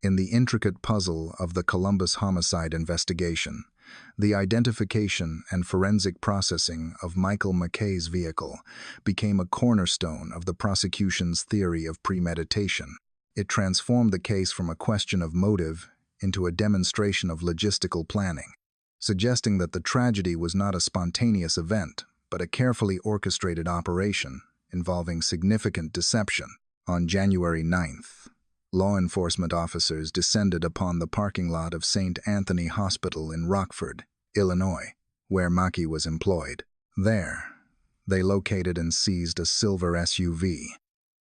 In the intricate puzzle of the Columbus homicide investigation, the identification and forensic processing of Michael McKay's vehicle became a cornerstone of the prosecution's theory of premeditation. It transformed the case from a question of motive into a demonstration of logistical planning, suggesting that the tragedy was not a spontaneous event, but a carefully orchestrated operation involving significant deception. On January 9th, law enforcement officers descended upon the parking lot of St. Anthony Hospital in Rockford, Illinois, where Maki was employed. There, they located and seized a silver SUV,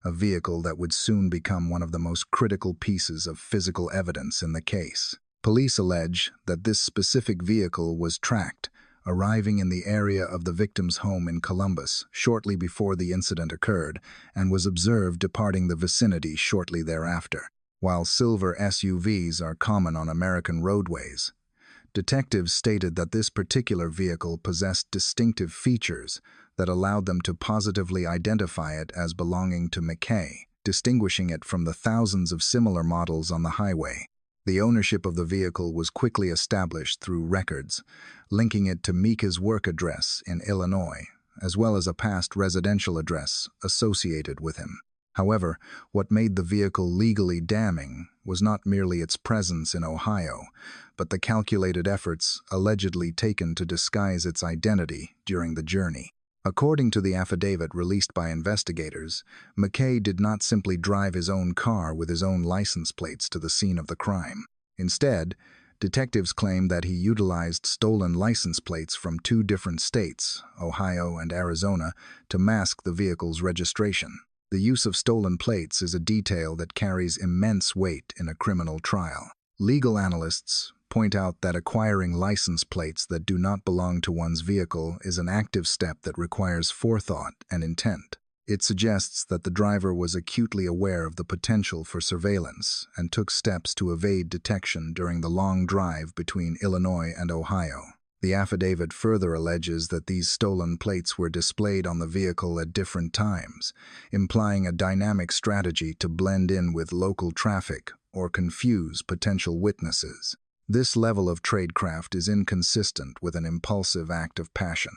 a vehicle that would soon become one of the most critical pieces of physical evidence in the case. Police allege that this specific vehicle was tracked, arriving in the area of the victim's home in Columbus shortly before the incident occurred, and was observed departing the vicinity shortly thereafter. While silver SUVs are common on American roadways, detectives stated that this particular vehicle possessed distinctive features that allowed them to positively identify it as belonging to McKay, distinguishing it from the thousands of similar models on the highway. The ownership of the vehicle was quickly established through records, linking it to Mika's work address in Illinois, as well as a past residential address associated with him. However, what made the vehicle legally damning was not merely its presence in Ohio, but the calculated efforts allegedly taken to disguise its identity during the journey. According to the affidavit released by investigators, McKay did not simply drive his own car with his own license plates to the scene of the crime. Instead, detectives claimed that he utilized stolen license plates from two different states, Ohio and Arizona, to mask the vehicle's registration. The use of stolen plates is a detail that carries immense weight in a criminal trial. Legal analysts point out that acquiring license plates that do not belong to one's vehicle is an active step that requires forethought and intent. It suggests that the driver was acutely aware of the potential for surveillance and took steps to evade detection during the long drive between Illinois and Ohio. The affidavit further alleges that these stolen plates were displayed on the vehicle at different times, implying a dynamic strategy to blend in with local traffic or confuse potential witnesses. This level of tradecraft is inconsistent with an impulsive act of passion.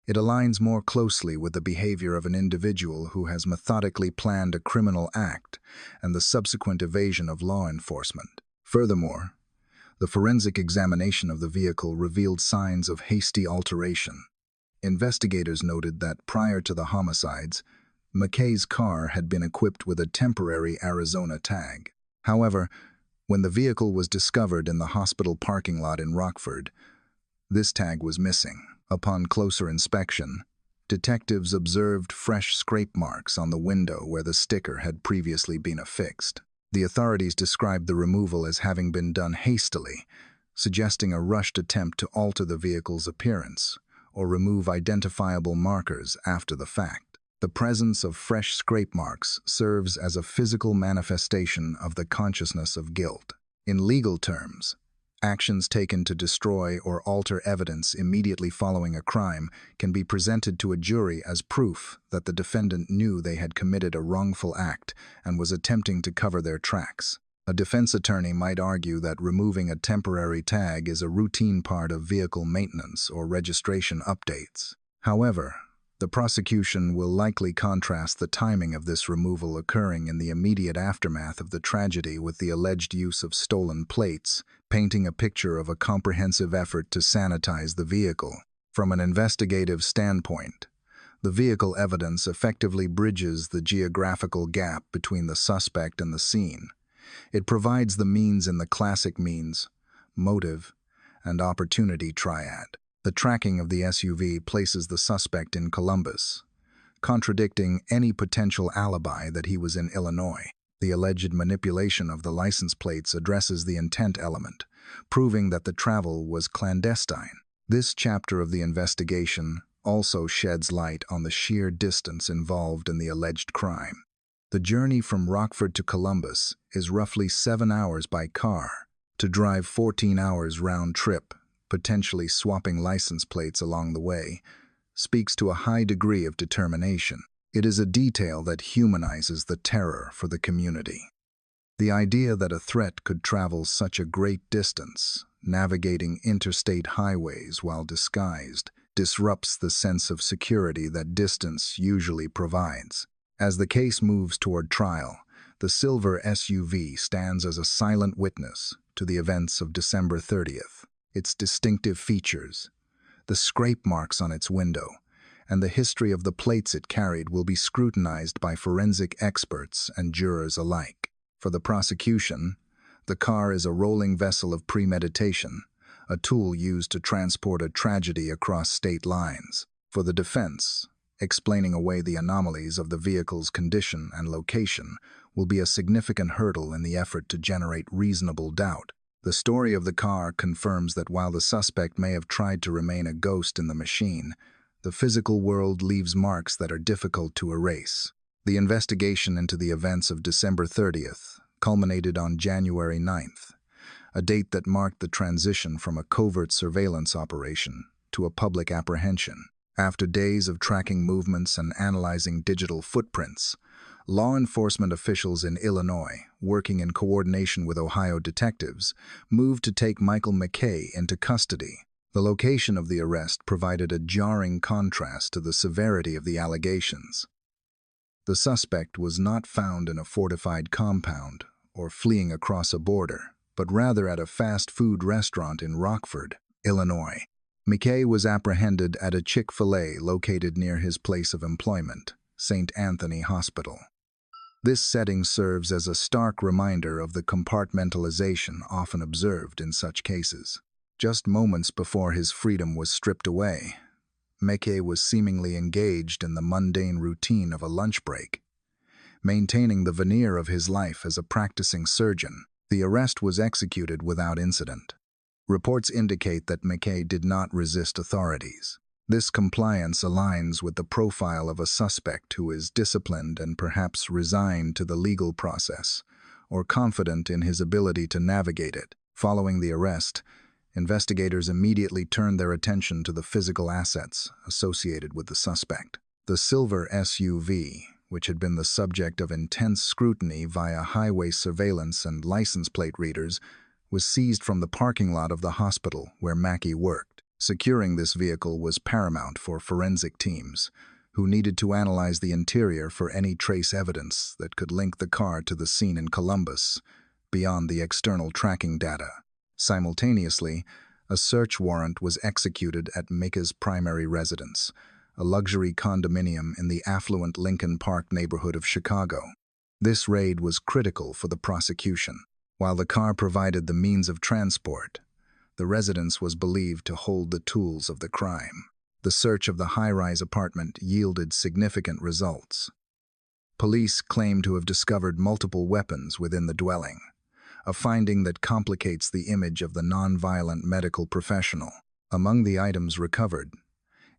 It aligns more closely with the behavior of an individual who has methodically planned a criminal act and the subsequent evasion of law enforcement. Furthermore, the forensic examination of the vehicle revealed signs of hasty alteration. Investigators noted that prior to the homicides, McKay's car had been equipped with a temporary Arizona tag. However, when the vehicle was discovered in the hospital parking lot in Rockford, this tag was missing. Upon closer inspection, detectives observed fresh scrape marks on the window where the sticker had previously been affixed. The authorities described the removal as having been done hastily, suggesting a rushed attempt to alter the vehicle's appearance or remove identifiable markers after the fact. The presence of fresh scrape marks serves as a physical manifestation of the consciousness of guilt. In legal terms, actions taken to destroy or alter evidence immediately following a crime can be presented to a jury as proof that the defendant knew they had committed a wrongful act and was attempting to cover their tracks. A defense attorney might argue that removing a temporary tag is a routine part of vehicle maintenance or registration updates. However, The prosecution will likely contrast the timing of this removal occurring in the immediate aftermath of the tragedy with the alleged use of stolen plates, painting a picture of a comprehensive effort to sanitize the vehicle. From an investigative standpoint, the vehicle evidence effectively bridges the geographical gap between the suspect and the scene. It provides the means in the classic means, motive, and opportunity triad. The tracking of the SUV places the suspect in Columbus, contradicting any potential alibi that he was in Illinois. The alleged manipulation of the license plates addresses the intent element, proving that the travel was clandestine. This chapter of the investigation also sheds light on the sheer distance involved in the alleged crime. The journey from Rockford to Columbus is roughly 7 hours by car. To drive 14 hours round trip, potentially swapping license plates along the way, speaks to a high degree of determination. It is a detail that humanizes the terror for the community. The idea that a threat could travel such a great distance, navigating interstate highways while disguised, disrupts the sense of security that distance usually provides. As the case moves toward trial, the silver SUV stands as a silent witness to the events of December 30th. Its distinctive features, the scrape marks on its window, and the history of the plates it carried will be scrutinized by forensic experts and jurors alike. For the prosecution, the car is a rolling vessel of premeditation, a tool used to transport a tragedy across state lines. For the defense, explaining away the anomalies of the vehicle's condition and location will be a significant hurdle in the effort to generate reasonable doubt. The story of the car confirms that while the suspect may have tried to remain a ghost in the machine, the physical world leaves marks that are difficult to erase. The investigation into the events of December 30th culminated on January 9th, a date that marked the transition from a covert surveillance operation to a public apprehension. After days of tracking movements and analyzing digital footprints, law enforcement officials in Illinois, working in coordination with Ohio detectives, moved to take Michael McKay into custody. The location of the arrest provided a jarring contrast to the severity of the allegations. The suspect was not found in a fortified compound or fleeing across a border, but rather at a fast food restaurant in Rockford, Illinois. McKay was apprehended at a Chick-fil-A located near his place of employment, St. Anthony Hospital. This setting serves as a stark reminder of the compartmentalization often observed in such cases. Just moments before his freedom was stripped away, McKay was seemingly engaged in the mundane routine of a lunch break, maintaining the veneer of his life as a practicing surgeon. The arrest was executed without incident. Reports indicate that McKay did not resist authorities. This compliance aligns with the profile of a suspect who is disciplined and perhaps resigned to the legal process, or confident in his ability to navigate it. Following the arrest, investigators immediately turned their attention to the physical assets associated with the suspect. The silver SUV, which had been the subject of intense scrutiny via highway surveillance and license plate readers, was seized from the parking lot of the hospital where Mackey worked. Securing this vehicle was paramount for forensic teams, who needed to analyze the interior for any trace evidence that could link the car to the scene in Columbus, beyond the external tracking data. Simultaneously, a search warrant was executed at Mika's primary residence, a luxury condominium in the affluent Lincoln Park neighborhood of Chicago. This raid was critical for the prosecution. While the car provided the means of transport, the residence was believed to hold the tools of the crime. The search of the high-rise apartment yielded significant results. Police claim to have discovered multiple weapons within the dwelling, a finding that complicates the image of the nonviolent medical professional. Among the items recovered,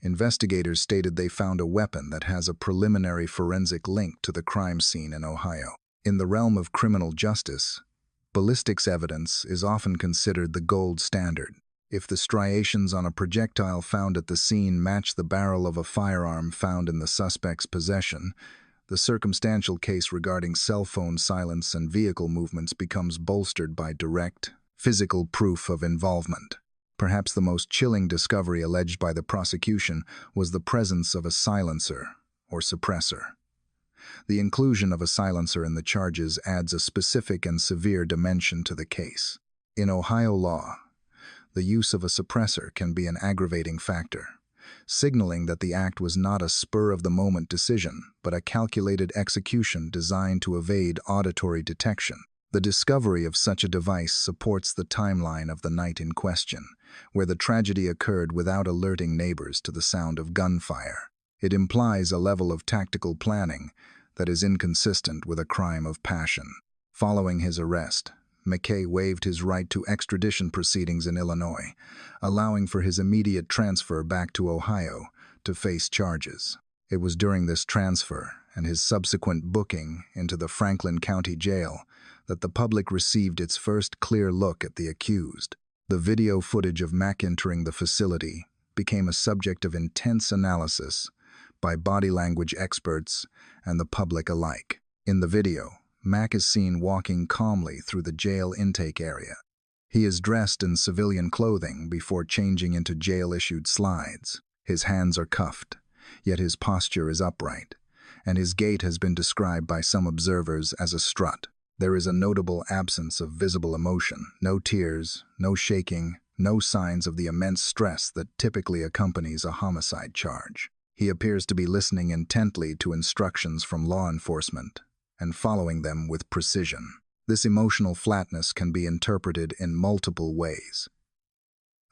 investigators stated they found a weapon that has a preliminary forensic link to the crime scene in Ohio. In the realm of criminal justice, ballistics evidence is often considered the gold standard. If the striations on a projectile found at the scene match the barrel of a firearm found in the suspect's possession, the circumstantial case regarding cell phone silence and vehicle movements becomes bolstered by direct, physical proof of involvement. Perhaps the most chilling discovery alleged by the prosecution was the presence of a silencer, or suppressor. The inclusion of a silencer in the charges adds a specific and severe dimension to the case. In Ohio law, the use of a suppressor can be an aggravating factor, signaling that the act was not a spur-of-the-moment decision, but a calculated execution designed to evade auditory detection. The discovery of such a device supports the timeline of the night in question, where the tragedy occurred without alerting neighbors to the sound of gunfire. It implies a level of tactical planning that is inconsistent with a crime of passion. Following his arrest, McKay waived his right to extradition proceedings in Illinois, allowing for his immediate transfer back to Ohio to face charges. It was during this transfer and his subsequent booking into the Franklin County Jail that the public received its first clear look at the accused. The video footage of Mack entering the facility became a subject of intense analysis by body language experts and the public alike. In the video, Mack is seen walking calmly through the jail intake area. He is dressed in civilian clothing before changing into jail-issued slides. His hands are cuffed, yet his posture is upright, and his gait has been described by some observers as a strut. There is a notable absence of visible emotion, no tears, no shaking, no signs of the immense stress that typically accompanies a homicide charge. He appears to be listening intently to instructions from law enforcement and following them with precision. This emotional flatness can be interpreted in multiple ways.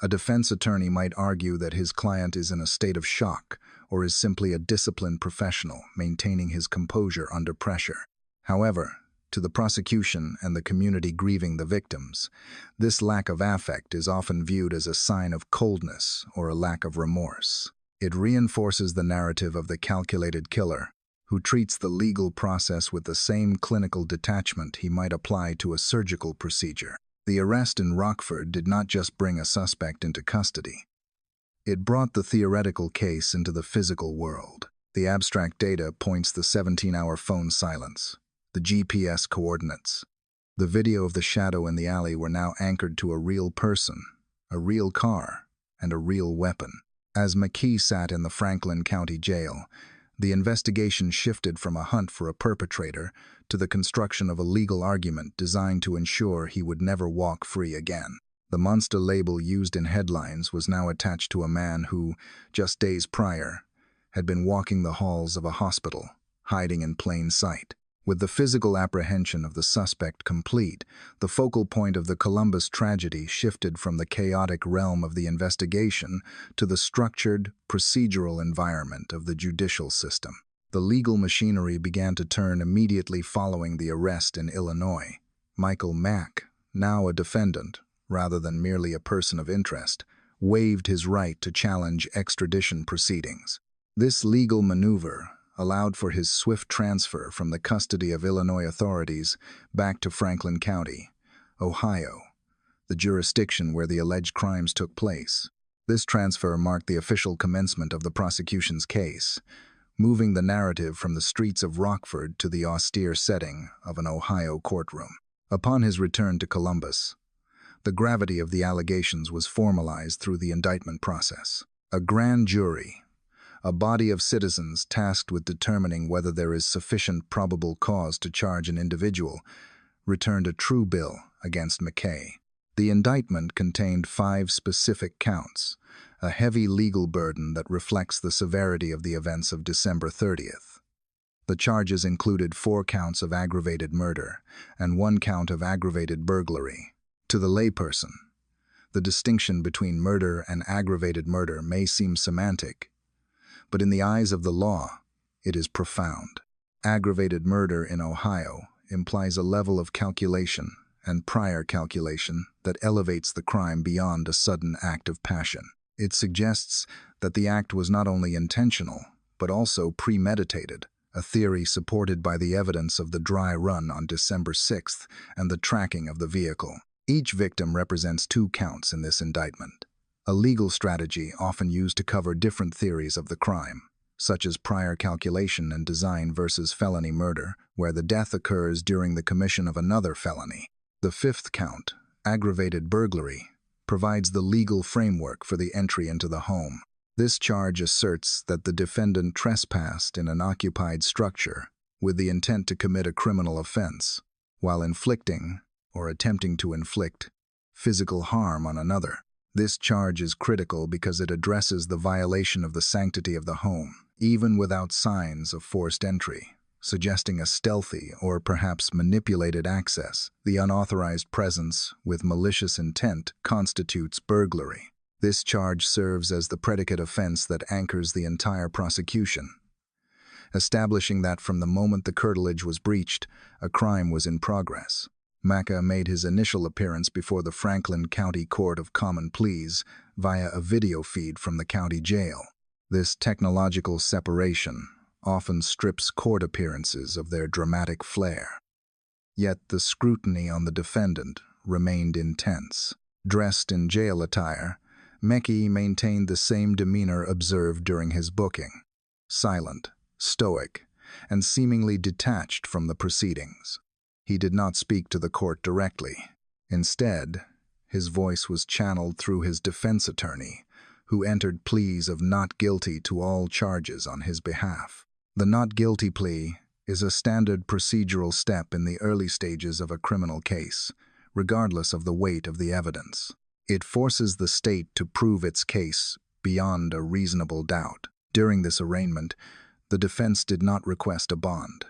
A defense attorney might argue that his client is in a state of shock or is simply a disciplined professional maintaining his composure under pressure. However, to the prosecution and the community grieving the victims, this lack of affect is often viewed as a sign of coldness or a lack of remorse. It reinforces the narrative of the calculated killer, who treats the legal process with the same clinical detachment he might apply to a surgical procedure. The arrest in Rockford did not just bring a suspect into custody. It brought the theoretical case into the physical world. The abstract data points the 17-hour phone silence, the GPS coordinates. The video of the shadow in the alley were now anchored to a real person, a real car, and a real weapon. As McKay sat in the Franklin County Jail, the investigation shifted from a hunt for a perpetrator to the construction of a legal argument designed to ensure he would never walk free again. The monster label used in headlines was now attached to a man who, just days prior, had been walking the halls of a hospital, hiding in plain sight. With the physical apprehension of the suspect complete, the focal point of the Columbus tragedy shifted from the chaotic realm of the investigation to the structured, procedural environment of the judicial system. The legal machinery began to turn immediately following the arrest in Illinois. Michael Mack, now a defendant, rather than merely a person of interest, waived his right to challenge extradition proceedings. This legal maneuver allowed for his swift transfer from the custody of Illinois authorities back to Franklin County, Ohio, the jurisdiction where the alleged crimes took place. This transfer marked the official commencement of the prosecution's case, moving the narrative from the streets of Rockford to the austere setting of an Ohio courtroom. Upon his return to Columbus, the gravity of the allegations was formalized through the indictment process. A grand jury, a body of citizens tasked with determining whether there is sufficient probable cause to charge an individual, returned a true bill against McKay. The indictment contained 5 specific counts, a heavy legal burden that reflects the severity of the events of December 30th. The charges included 4 counts of aggravated murder and 1 count of aggravated burglary. To the layperson, the distinction between murder and aggravated murder may seem semantic, but in the eyes of the law, it is profound. Aggravated murder in Ohio implies a level of calculation and prior calculation that elevates the crime beyond a sudden act of passion. It suggests that the act was not only intentional, but also premeditated, a theory supported by the evidence of the dry run on December 6th and the tracking of the vehicle. Each victim represents 2 counts in this indictment, a legal strategy often used to cover different theories of the crime, such as prior calculation and design versus felony murder, where the death occurs during the commission of another felony. The 5th count, aggravated burglary, provides the legal framework for the entry into the home. This charge asserts that the defendant trespassed in an occupied structure with the intent to commit a criminal offense, while inflicting, or attempting to inflict, physical harm on another. This charge is critical because it addresses the violation of the sanctity of the home, even without signs of forced entry, suggesting a stealthy or perhaps manipulated access. The unauthorized presence with malicious intent constitutes burglary. This charge serves as the predicate offense that anchors the entire prosecution, establishing that from the moment the curtilage was breached, a crime was in progress. Macca made his initial appearance before the Franklin County Court of Common Pleas via a video feed from the county jail. This technological separation often strips court appearances of their dramatic flair. Yet the scrutiny on the defendant remained intense. Dressed in jail attire, Mecki maintained the same demeanor observed during his booking, silent, stoic, and seemingly detached from the proceedings. He did not speak to the court directly. Instead, his voice was channeled through his defense attorney, who entered pleas of not guilty to all charges on his behalf. The not guilty plea is a standard procedural step in the early stages of a criminal case, regardless of the weight of the evidence. It forces the state to prove its case beyond a reasonable doubt. During this arraignment, the defense did not request a bond,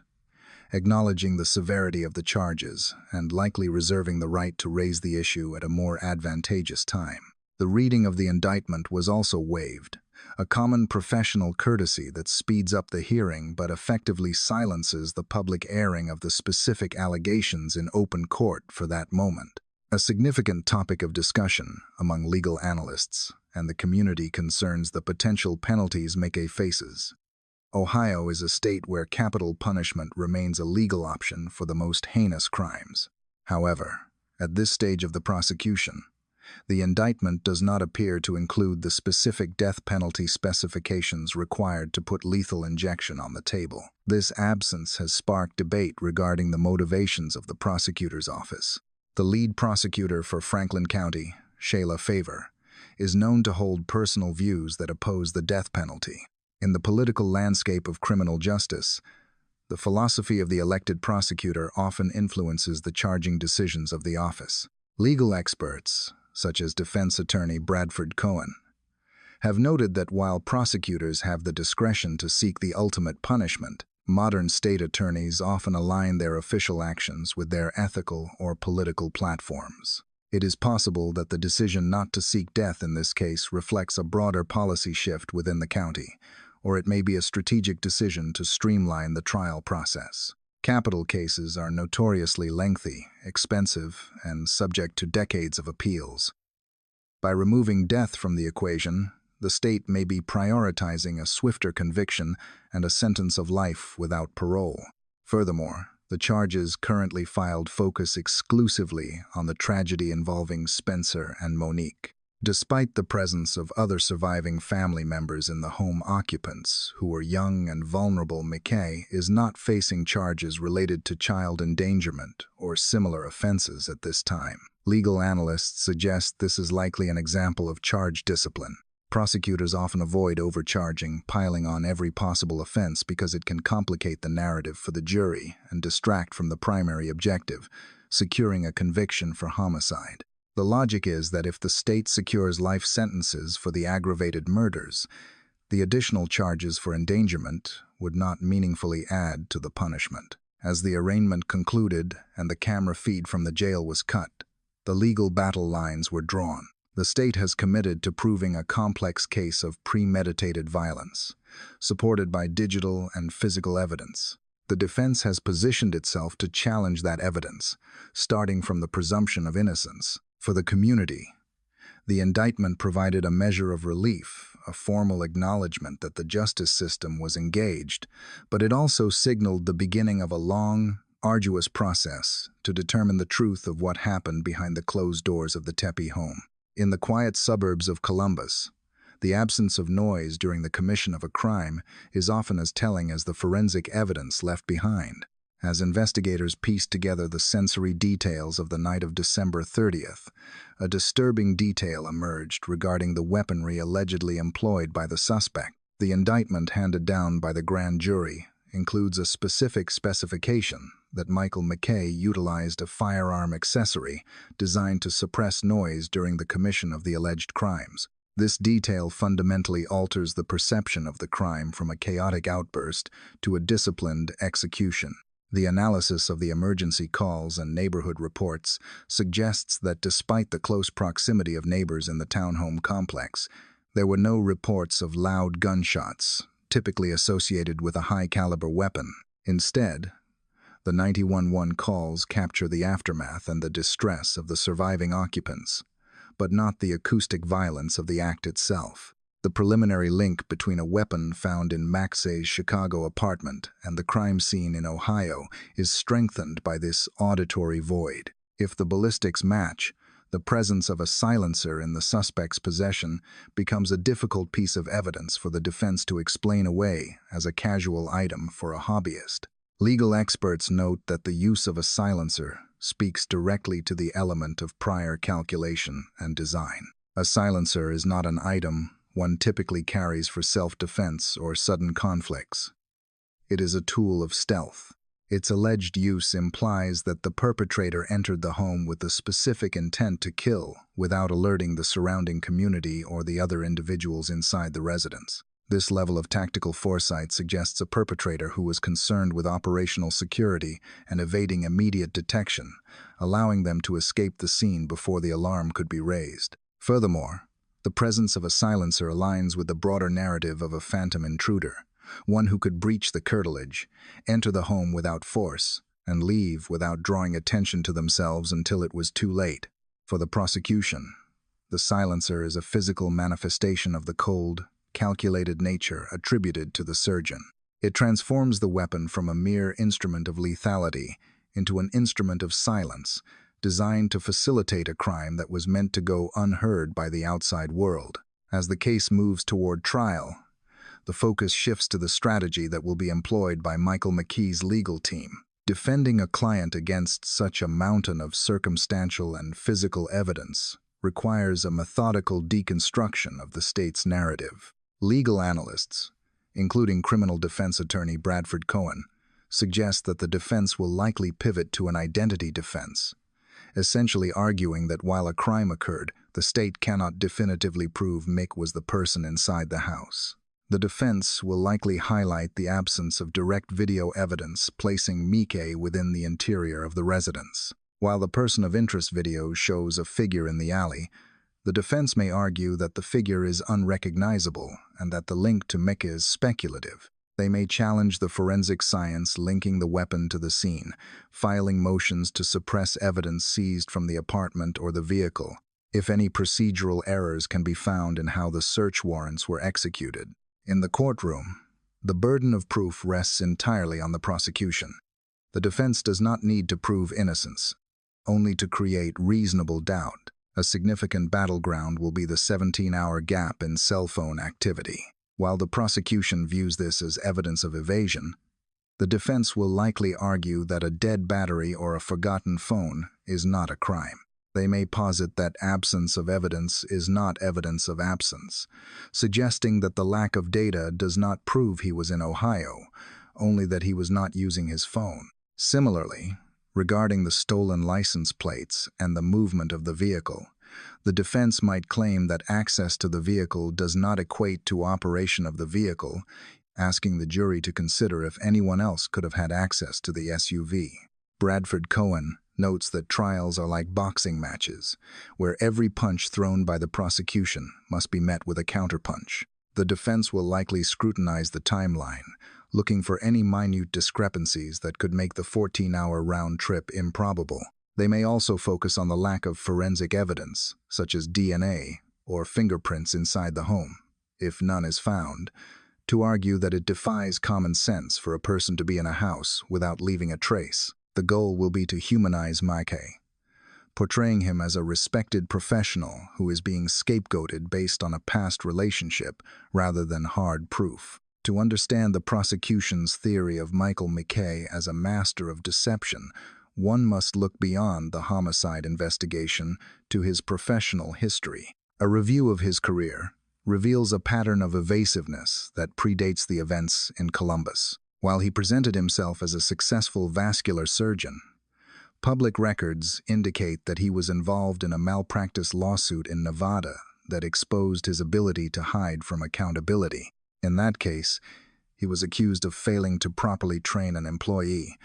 acknowledging the severity of the charges and likely reserving the right to raise the issue at a more advantageous time. The reading of the indictment was also waived, a common professional courtesy that speeds up the hearing but effectively silences the public airing of the specific allegations in open court for that moment. A significant topic of discussion among legal analysts and the community concerns the potential penalties Mecki faces. Ohio is a state where capital punishment remains a legal option for the most heinous crimes. However, at this stage of the prosecution, the indictment does not appear to include the specific death penalty specifications required to put lethal injection on the table. This absence has sparked debate regarding the motivations of the prosecutor's office. The lead prosecutor for Franklin County, Shayla Favor, is known to hold personal views that oppose the death penalty. In the political landscape of criminal justice, the philosophy of the elected prosecutor often influences the charging decisions of the office. Legal experts, such as defense attorney Bradford Cohen, have noted that while prosecutors have the discretion to seek the ultimate punishment, modern state attorneys often align their official actions with their ethical or political platforms. It is possible that the decision not to seek death in this case reflects a broader policy shift within the county, or it may be a strategic decision to streamline the trial process. Capital cases are notoriously lengthy, expensive, and subject to decades of appeals. By removing death from the equation, the state may be prioritizing a swifter conviction and a sentence of life without parole. Furthermore, the charges currently filed focus exclusively on the tragedy involving Spencer and Monique. Despite the presence of other surviving family members in the home occupants who were young and vulnerable, Mecki is not facing charges related to child endangerment or similar offenses at this time. Legal analysts suggest this is likely an example of charge discipline. Prosecutors often avoid overcharging, piling on every possible offense because it can complicate the narrative for the jury and distract from the primary objective, securing a conviction for homicide. The logic is that if the state secures life sentences for the aggravated murders, the additional charges for endangerment would not meaningfully add to the punishment. As the arraignment concluded and the camera feed from the jail was cut, the legal battle lines were drawn. The state has committed to proving a complex case of premeditated violence, supported by digital and physical evidence. The defense has positioned itself to challenge that evidence, starting from the presumption of innocence. For the community, the indictment provided a measure of relief, a formal acknowledgement that the justice system was engaged, but it also signaled the beginning of a long, arduous process to determine the truth of what happened behind the closed doors of the Tepe home. In the quiet suburbs of Columbus, the absence of noise during the commission of a crime is often as telling as the forensic evidence left behind. As investigators pieced together the sensory details of the night of December 30th, a disturbing detail emerged regarding the weaponry allegedly employed by the suspect. The indictment handed down by the grand jury includes a specific specification that Michael McKay utilized a firearm accessory designed to suppress noise during the commission of the alleged crimes. This detail fundamentally alters the perception of the crime from a chaotic outburst to a disciplined execution. The analysis of the emergency calls and neighborhood reports suggests that despite the close proximity of neighbors in the townhome complex, there were no reports of loud gunshots, typically associated with a high-caliber weapon. Instead, the 911 calls capture the aftermath and the distress of the surviving occupants, but not the acoustic violence of the act itself. The preliminary link between a weapon found in Maxey's Chicago apartment and the crime scene in Ohio is strengthened by this auditory void. If the ballistics match, the presence of a silencer in the suspect's possession becomes a difficult piece of evidence for the defense to explain away as a casual item for a hobbyist. Legal experts note that the use of a silencer speaks directly to the element of prior calculation and design. A silencer is not an item one typically carries for self-defense or sudden conflicts. It is a tool of stealth. Its alleged use implies that the perpetrator entered the home with the specific intent to kill without alerting the surrounding community or the other individuals inside the residence. This level of tactical foresight suggests a perpetrator who was concerned with operational security and evading immediate detection, allowing them to escape the scene before the alarm could be raised. Furthermore, the presence of a silencer aligns with the broader narrative of a phantom intruder, one who could breach the curtilage, enter the home without force, and leave without drawing attention to themselves until it was too late. For the prosecution, the silencer is a physical manifestation of the cold, calculated nature attributed to the surgeon. It transforms the weapon from a mere instrument of lethality into an instrument of silence, designed to facilitate a crime that was meant to go unheard by the outside world. As the case moves toward trial, the focus shifts to the strategy that will be employed by Michael McKay's legal team. Defending a client against such a mountain of circumstantial and physical evidence requires a methodical deconstruction of the state's narrative. Legal analysts, including criminal defense attorney Bradford Cohen, suggest that the defense will likely pivot to an identity defense, essentially arguing that while a crime occurred, the state cannot definitively prove Mick was the person inside the house. The defense will likely highlight the absence of direct video evidence placing Mickey within the interior of the residence. While the person of interest video shows a figure in the alley, the defense may argue that the figure is unrecognizable and that the link to Mick is speculative. They may challenge the forensic science linking the weapon to the scene, filing motions to suppress evidence seized from the apartment or the vehicle, if any procedural errors can be found in how the search warrants were executed. In the courtroom, the burden of proof rests entirely on the prosecution. The defense does not need to prove innocence, only to create reasonable doubt. A significant battleground will be the 17-hour gap in cell phone activity. While the prosecution views this as evidence of evasion, the defense will likely argue that a dead battery or a forgotten phone is not a crime. They may posit that absence of evidence is not evidence of absence, suggesting that the lack of data does not prove he was in Ohio, only that he was not using his phone. Similarly, regarding the stolen license plates and the movement of the vehicle, the defense might claim that access to the vehicle does not equate to operation of the vehicle, asking the jury to consider if anyone else could have had access to the SUV. Bradford Cohen notes that trials are like boxing matches, where every punch thrown by the prosecution must be met with a counterpunch. The defense will likely scrutinize the timeline, looking for any minute discrepancies that could make the 14-hour round trip improbable. They may also focus on the lack of forensic evidence, such as DNA or fingerprints inside the home, if none is found, to argue that it defies common sense for a person to be in a house without leaving a trace. The goal will be to humanize Mickey, portraying him as a respected professional who is being scapegoated based on a past relationship rather than hard proof. To understand the prosecution's theory of Michael McKay as a master of deception, one must look beyond the homicide investigation to his professional history. A review of his career reveals a pattern of evasiveness that predates the events in Columbus. While he presented himself as a successful vascular surgeon, public records indicate that he was involved in a malpractice lawsuit in Nevada that exposed his ability to hide from accountability. In that case, he was accused of failing to properly train an employee,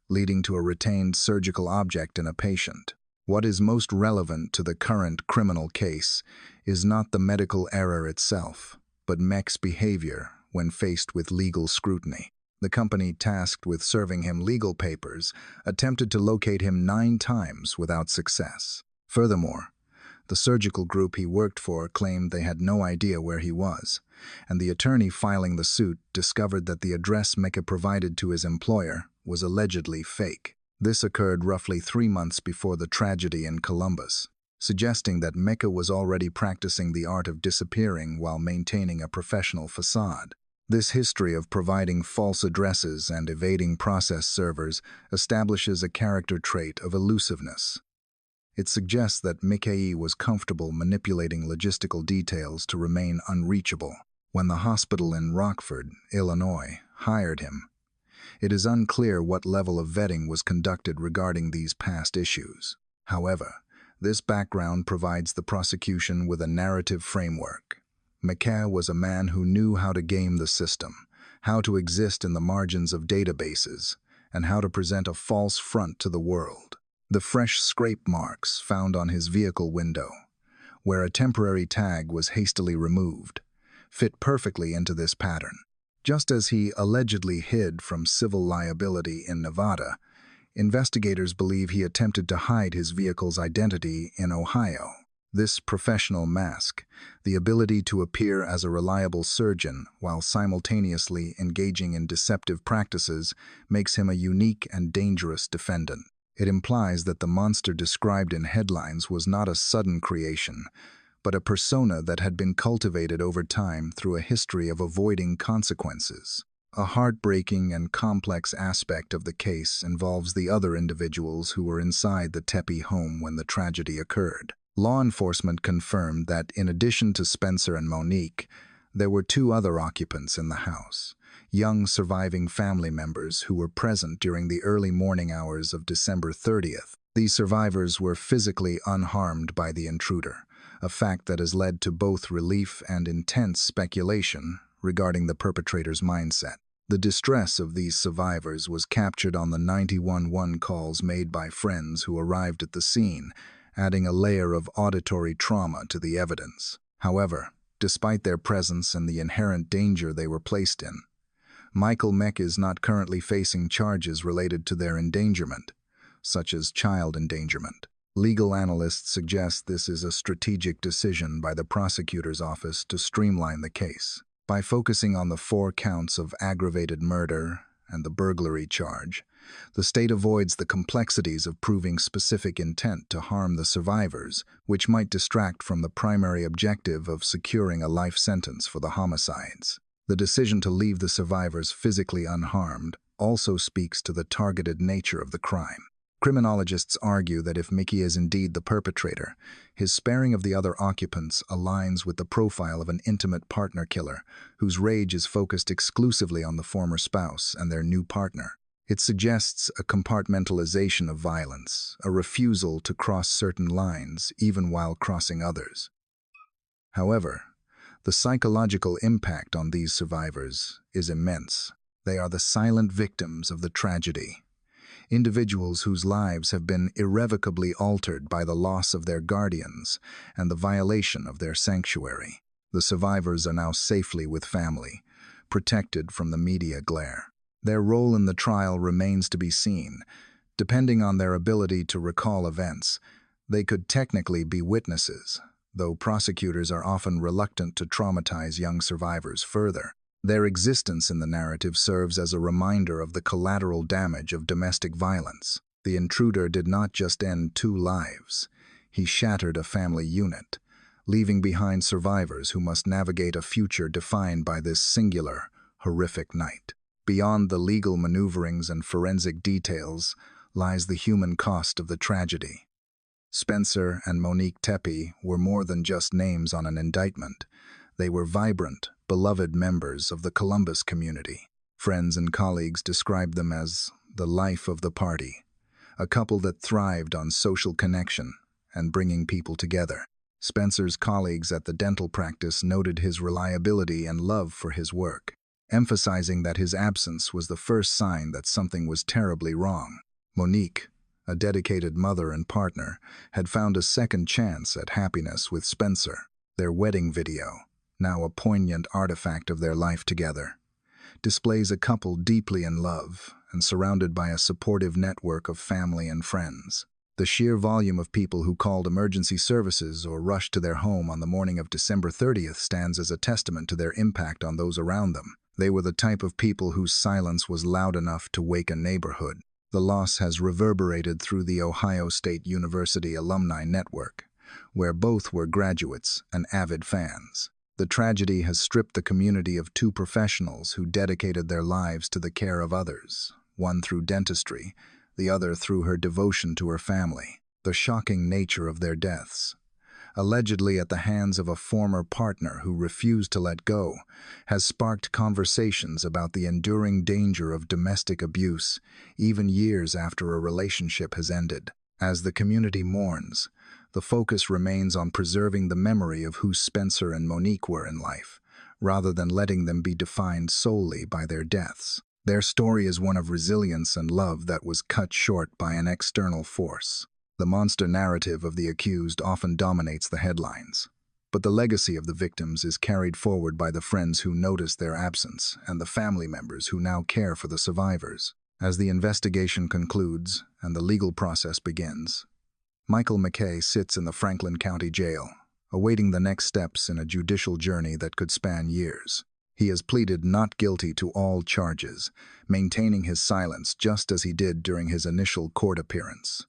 leading to a retained surgical object in a patient. What is most relevant to the current criminal case is not the medical error itself, but Mech's behavior when faced with legal scrutiny. The company tasked with serving him legal papers attempted to locate him 9 times without success. Furthermore, the surgical group he worked for claimed they had no idea where he was, and the attorney filing the suit discovered that the address Mecca provided to his employer was allegedly fake. This occurred roughly 3 months before the tragedy in Columbus, suggesting that Mecca was already practicing the art of disappearing while maintaining a professional facade. This history of providing false addresses and evading process servers establishes a character trait of elusiveness. It suggests that McKay was comfortable manipulating logistical details to remain unreachable. When the hospital in Rockford, Illinois, hired him, it is unclear what level of vetting was conducted regarding these past issues. However, this background provides the prosecution with a narrative framework. McKay was a man who knew how to game the system, how to exist in the margins of databases, and how to present a false front to the world. The fresh scrape marks found on his vehicle window, where a temporary tag was hastily removed, fit perfectly into this pattern. Just as he allegedly hid from civil liability in Nevada, investigators believe he attempted to hide his vehicle's identity in Ohio. This professional mask, the ability to appear as a reliable surgeon while simultaneously engaging in deceptive practices, makes him a unique and dangerous defendant. It implies that the monster described in headlines was not a sudden creation, but a persona that had been cultivated over time through a history of avoiding consequences. A heartbreaking and complex aspect of the case involves the other individuals who were inside the Tepe home when the tragedy occurred. Law enforcement confirmed that in addition to Spencer and Monique, there were 2 other occupants in the house, young surviving family members who were present during the early morning hours of December 30th. These survivors were physically unharmed by the intruder, a fact that has led to both relief and intense speculation regarding the perpetrator's mindset. The distress of these survivors was captured on the 911 calls made by friends who arrived at the scene, adding a layer of auditory trauma to the evidence. However, despite their presence and the inherent danger they were placed in, Michael Mech is not currently facing charges related to their endangerment, such as child endangerment. Legal analysts suggest this is a strategic decision by the prosecutor's office to streamline the case. By focusing on the 4 counts of aggravated murder and the burglary charge, the state avoids the complexities of proving specific intent to harm the survivors, which might distract from the primary objective of securing a life sentence for the homicides. The decision to leave the survivors physically unharmed also speaks to the targeted nature of the crime. Criminologists argue that if Mickey is indeed the perpetrator, his sparing of the other occupants aligns with the profile of an intimate partner killer whose rage is focused exclusively on the former spouse and their new partner. It suggests a compartmentalization of violence, a refusal to cross certain lines even while crossing others. However, the psychological impact on these survivors is immense. They are the silent victims of the tragedy. Individuals whose lives have been irrevocably altered by the loss of their guardians and the violation of their sanctuary. The survivors are now safely with family, protected from the media glare. Their role in the trial remains to be seen. Depending on their ability to recall events, they could technically be witnesses, though prosecutors are often reluctant to traumatize young survivors further. Their existence in the narrative serves as a reminder of the collateral damage of domestic violence. The intruder did not just end 2 lives. He shattered a family unit, leaving behind survivors who must navigate a future defined by this singular, horrific night. Beyond the legal maneuverings and forensic details lies the human cost of the tragedy. Spencer and Monique Tepe were more than just names on an indictment. They were vibrant, beloved members of the Columbus community. Friends and colleagues described them as the life of the party, a couple that thrived on social connection and bringing people together. Spencer's colleagues at the dental practice noted his reliability and love for his work, emphasizing that his absence was the first sign that something was terribly wrong. Monique, a dedicated mother and partner, had found a second chance at happiness with Spencer. Their wedding video, now a poignant artifact of their life together, displays a couple deeply in love and surrounded by a supportive network of family and friends. The sheer volume of people who called emergency services or rushed to their home on the morning of December 30th stands as a testament to their impact on those around them. They were the type of people whose silence was loud enough to wake a neighborhood. The loss has reverberated through the Ohio State University alumni network, where both were graduates and avid fans. The tragedy has stripped the community of two professionals who dedicated their lives to the care of others, one through dentistry, the other through her devotion to her family. The shocking nature of their deaths, allegedly at the hands of a former partner who refused to let go, has sparked conversations about the enduring danger of domestic abuse, even years after a relationship has ended. As the community mourns, the focus remains on preserving the memory of who Spencer and Monique were in life, rather than letting them be defined solely by their deaths. Their story is one of resilience and love that was cut short by an external force. The monster narrative of the accused often dominates the headlines, but the legacy of the victims is carried forward by the friends who noticed their absence and the family members who now care for the survivors. As the investigation concludes and the legal process begins, Michael McKay sits in the Franklin County Jail, awaiting the next steps in a judicial journey that could span years. He has pleaded not guilty to all charges, maintaining his silence just as he did during his initial court appearance.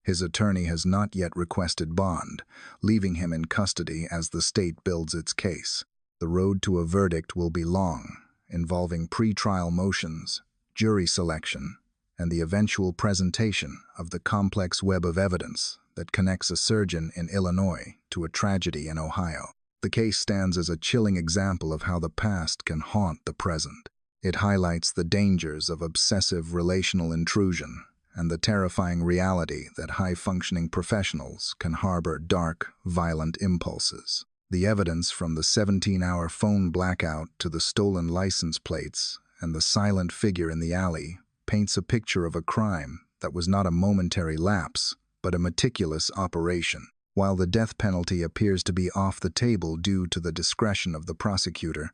His attorney has not yet requested bond, leaving him in custody as the state builds its case. The road to a verdict will be long, involving pre-trial motions, jury selection, and the eventual presentation of the complex web of evidence that connects a surgeon in Illinois to a tragedy in Ohio. The case stands as a chilling example of how the past can haunt the present. It highlights the dangers of obsessive relational intrusion and the terrifying reality that high-functioning professionals can harbor dark, violent impulses. The evidence from the 17-hour phone blackout to the stolen license plates and the silent figure in the alley paints a picture of a crime that was not a momentary lapse, but a meticulous operation. While the death penalty appears to be off the table due to the discretion of the prosecutor,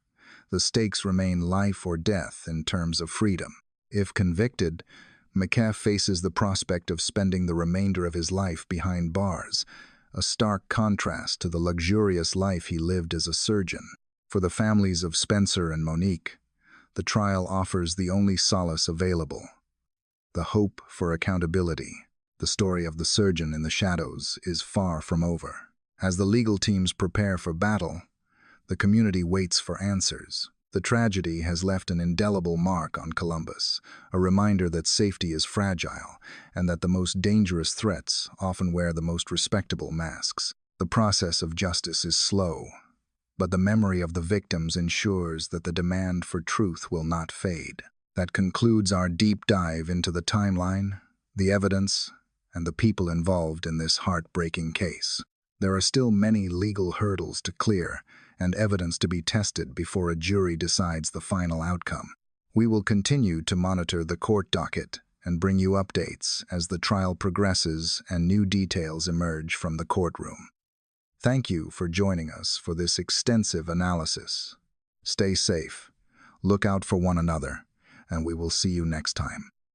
the stakes remain life or death in terms of freedom. If convicted, McCaff faces the prospect of spending the remainder of his life behind bars, a stark contrast to the luxurious life he lived as a surgeon. For the families of Spencer and Monique, the trial offers the only solace available: the hope for accountability. The story of the surgeon in the shadows is far from over. As the legal teams prepare for battle, the community waits for answers. The tragedy has left an indelible mark on Columbus, a reminder that safety is fragile and that the most dangerous threats often wear the most respectable masks. The process of justice is slow, but the memory of the victims ensures that the demand for truth will not fade. That concludes our deep dive into the timeline, the evidence, and the people involved in this heartbreaking case. There are still many legal hurdles to clear and evidence to be tested before a jury decides the final outcome. We will continue to monitor the court docket and bring you updates as the trial progresses and new details emerge from the courtroom. Thank you for joining us for this extensive analysis. Stay safe, look out for one another, and we will see you next time.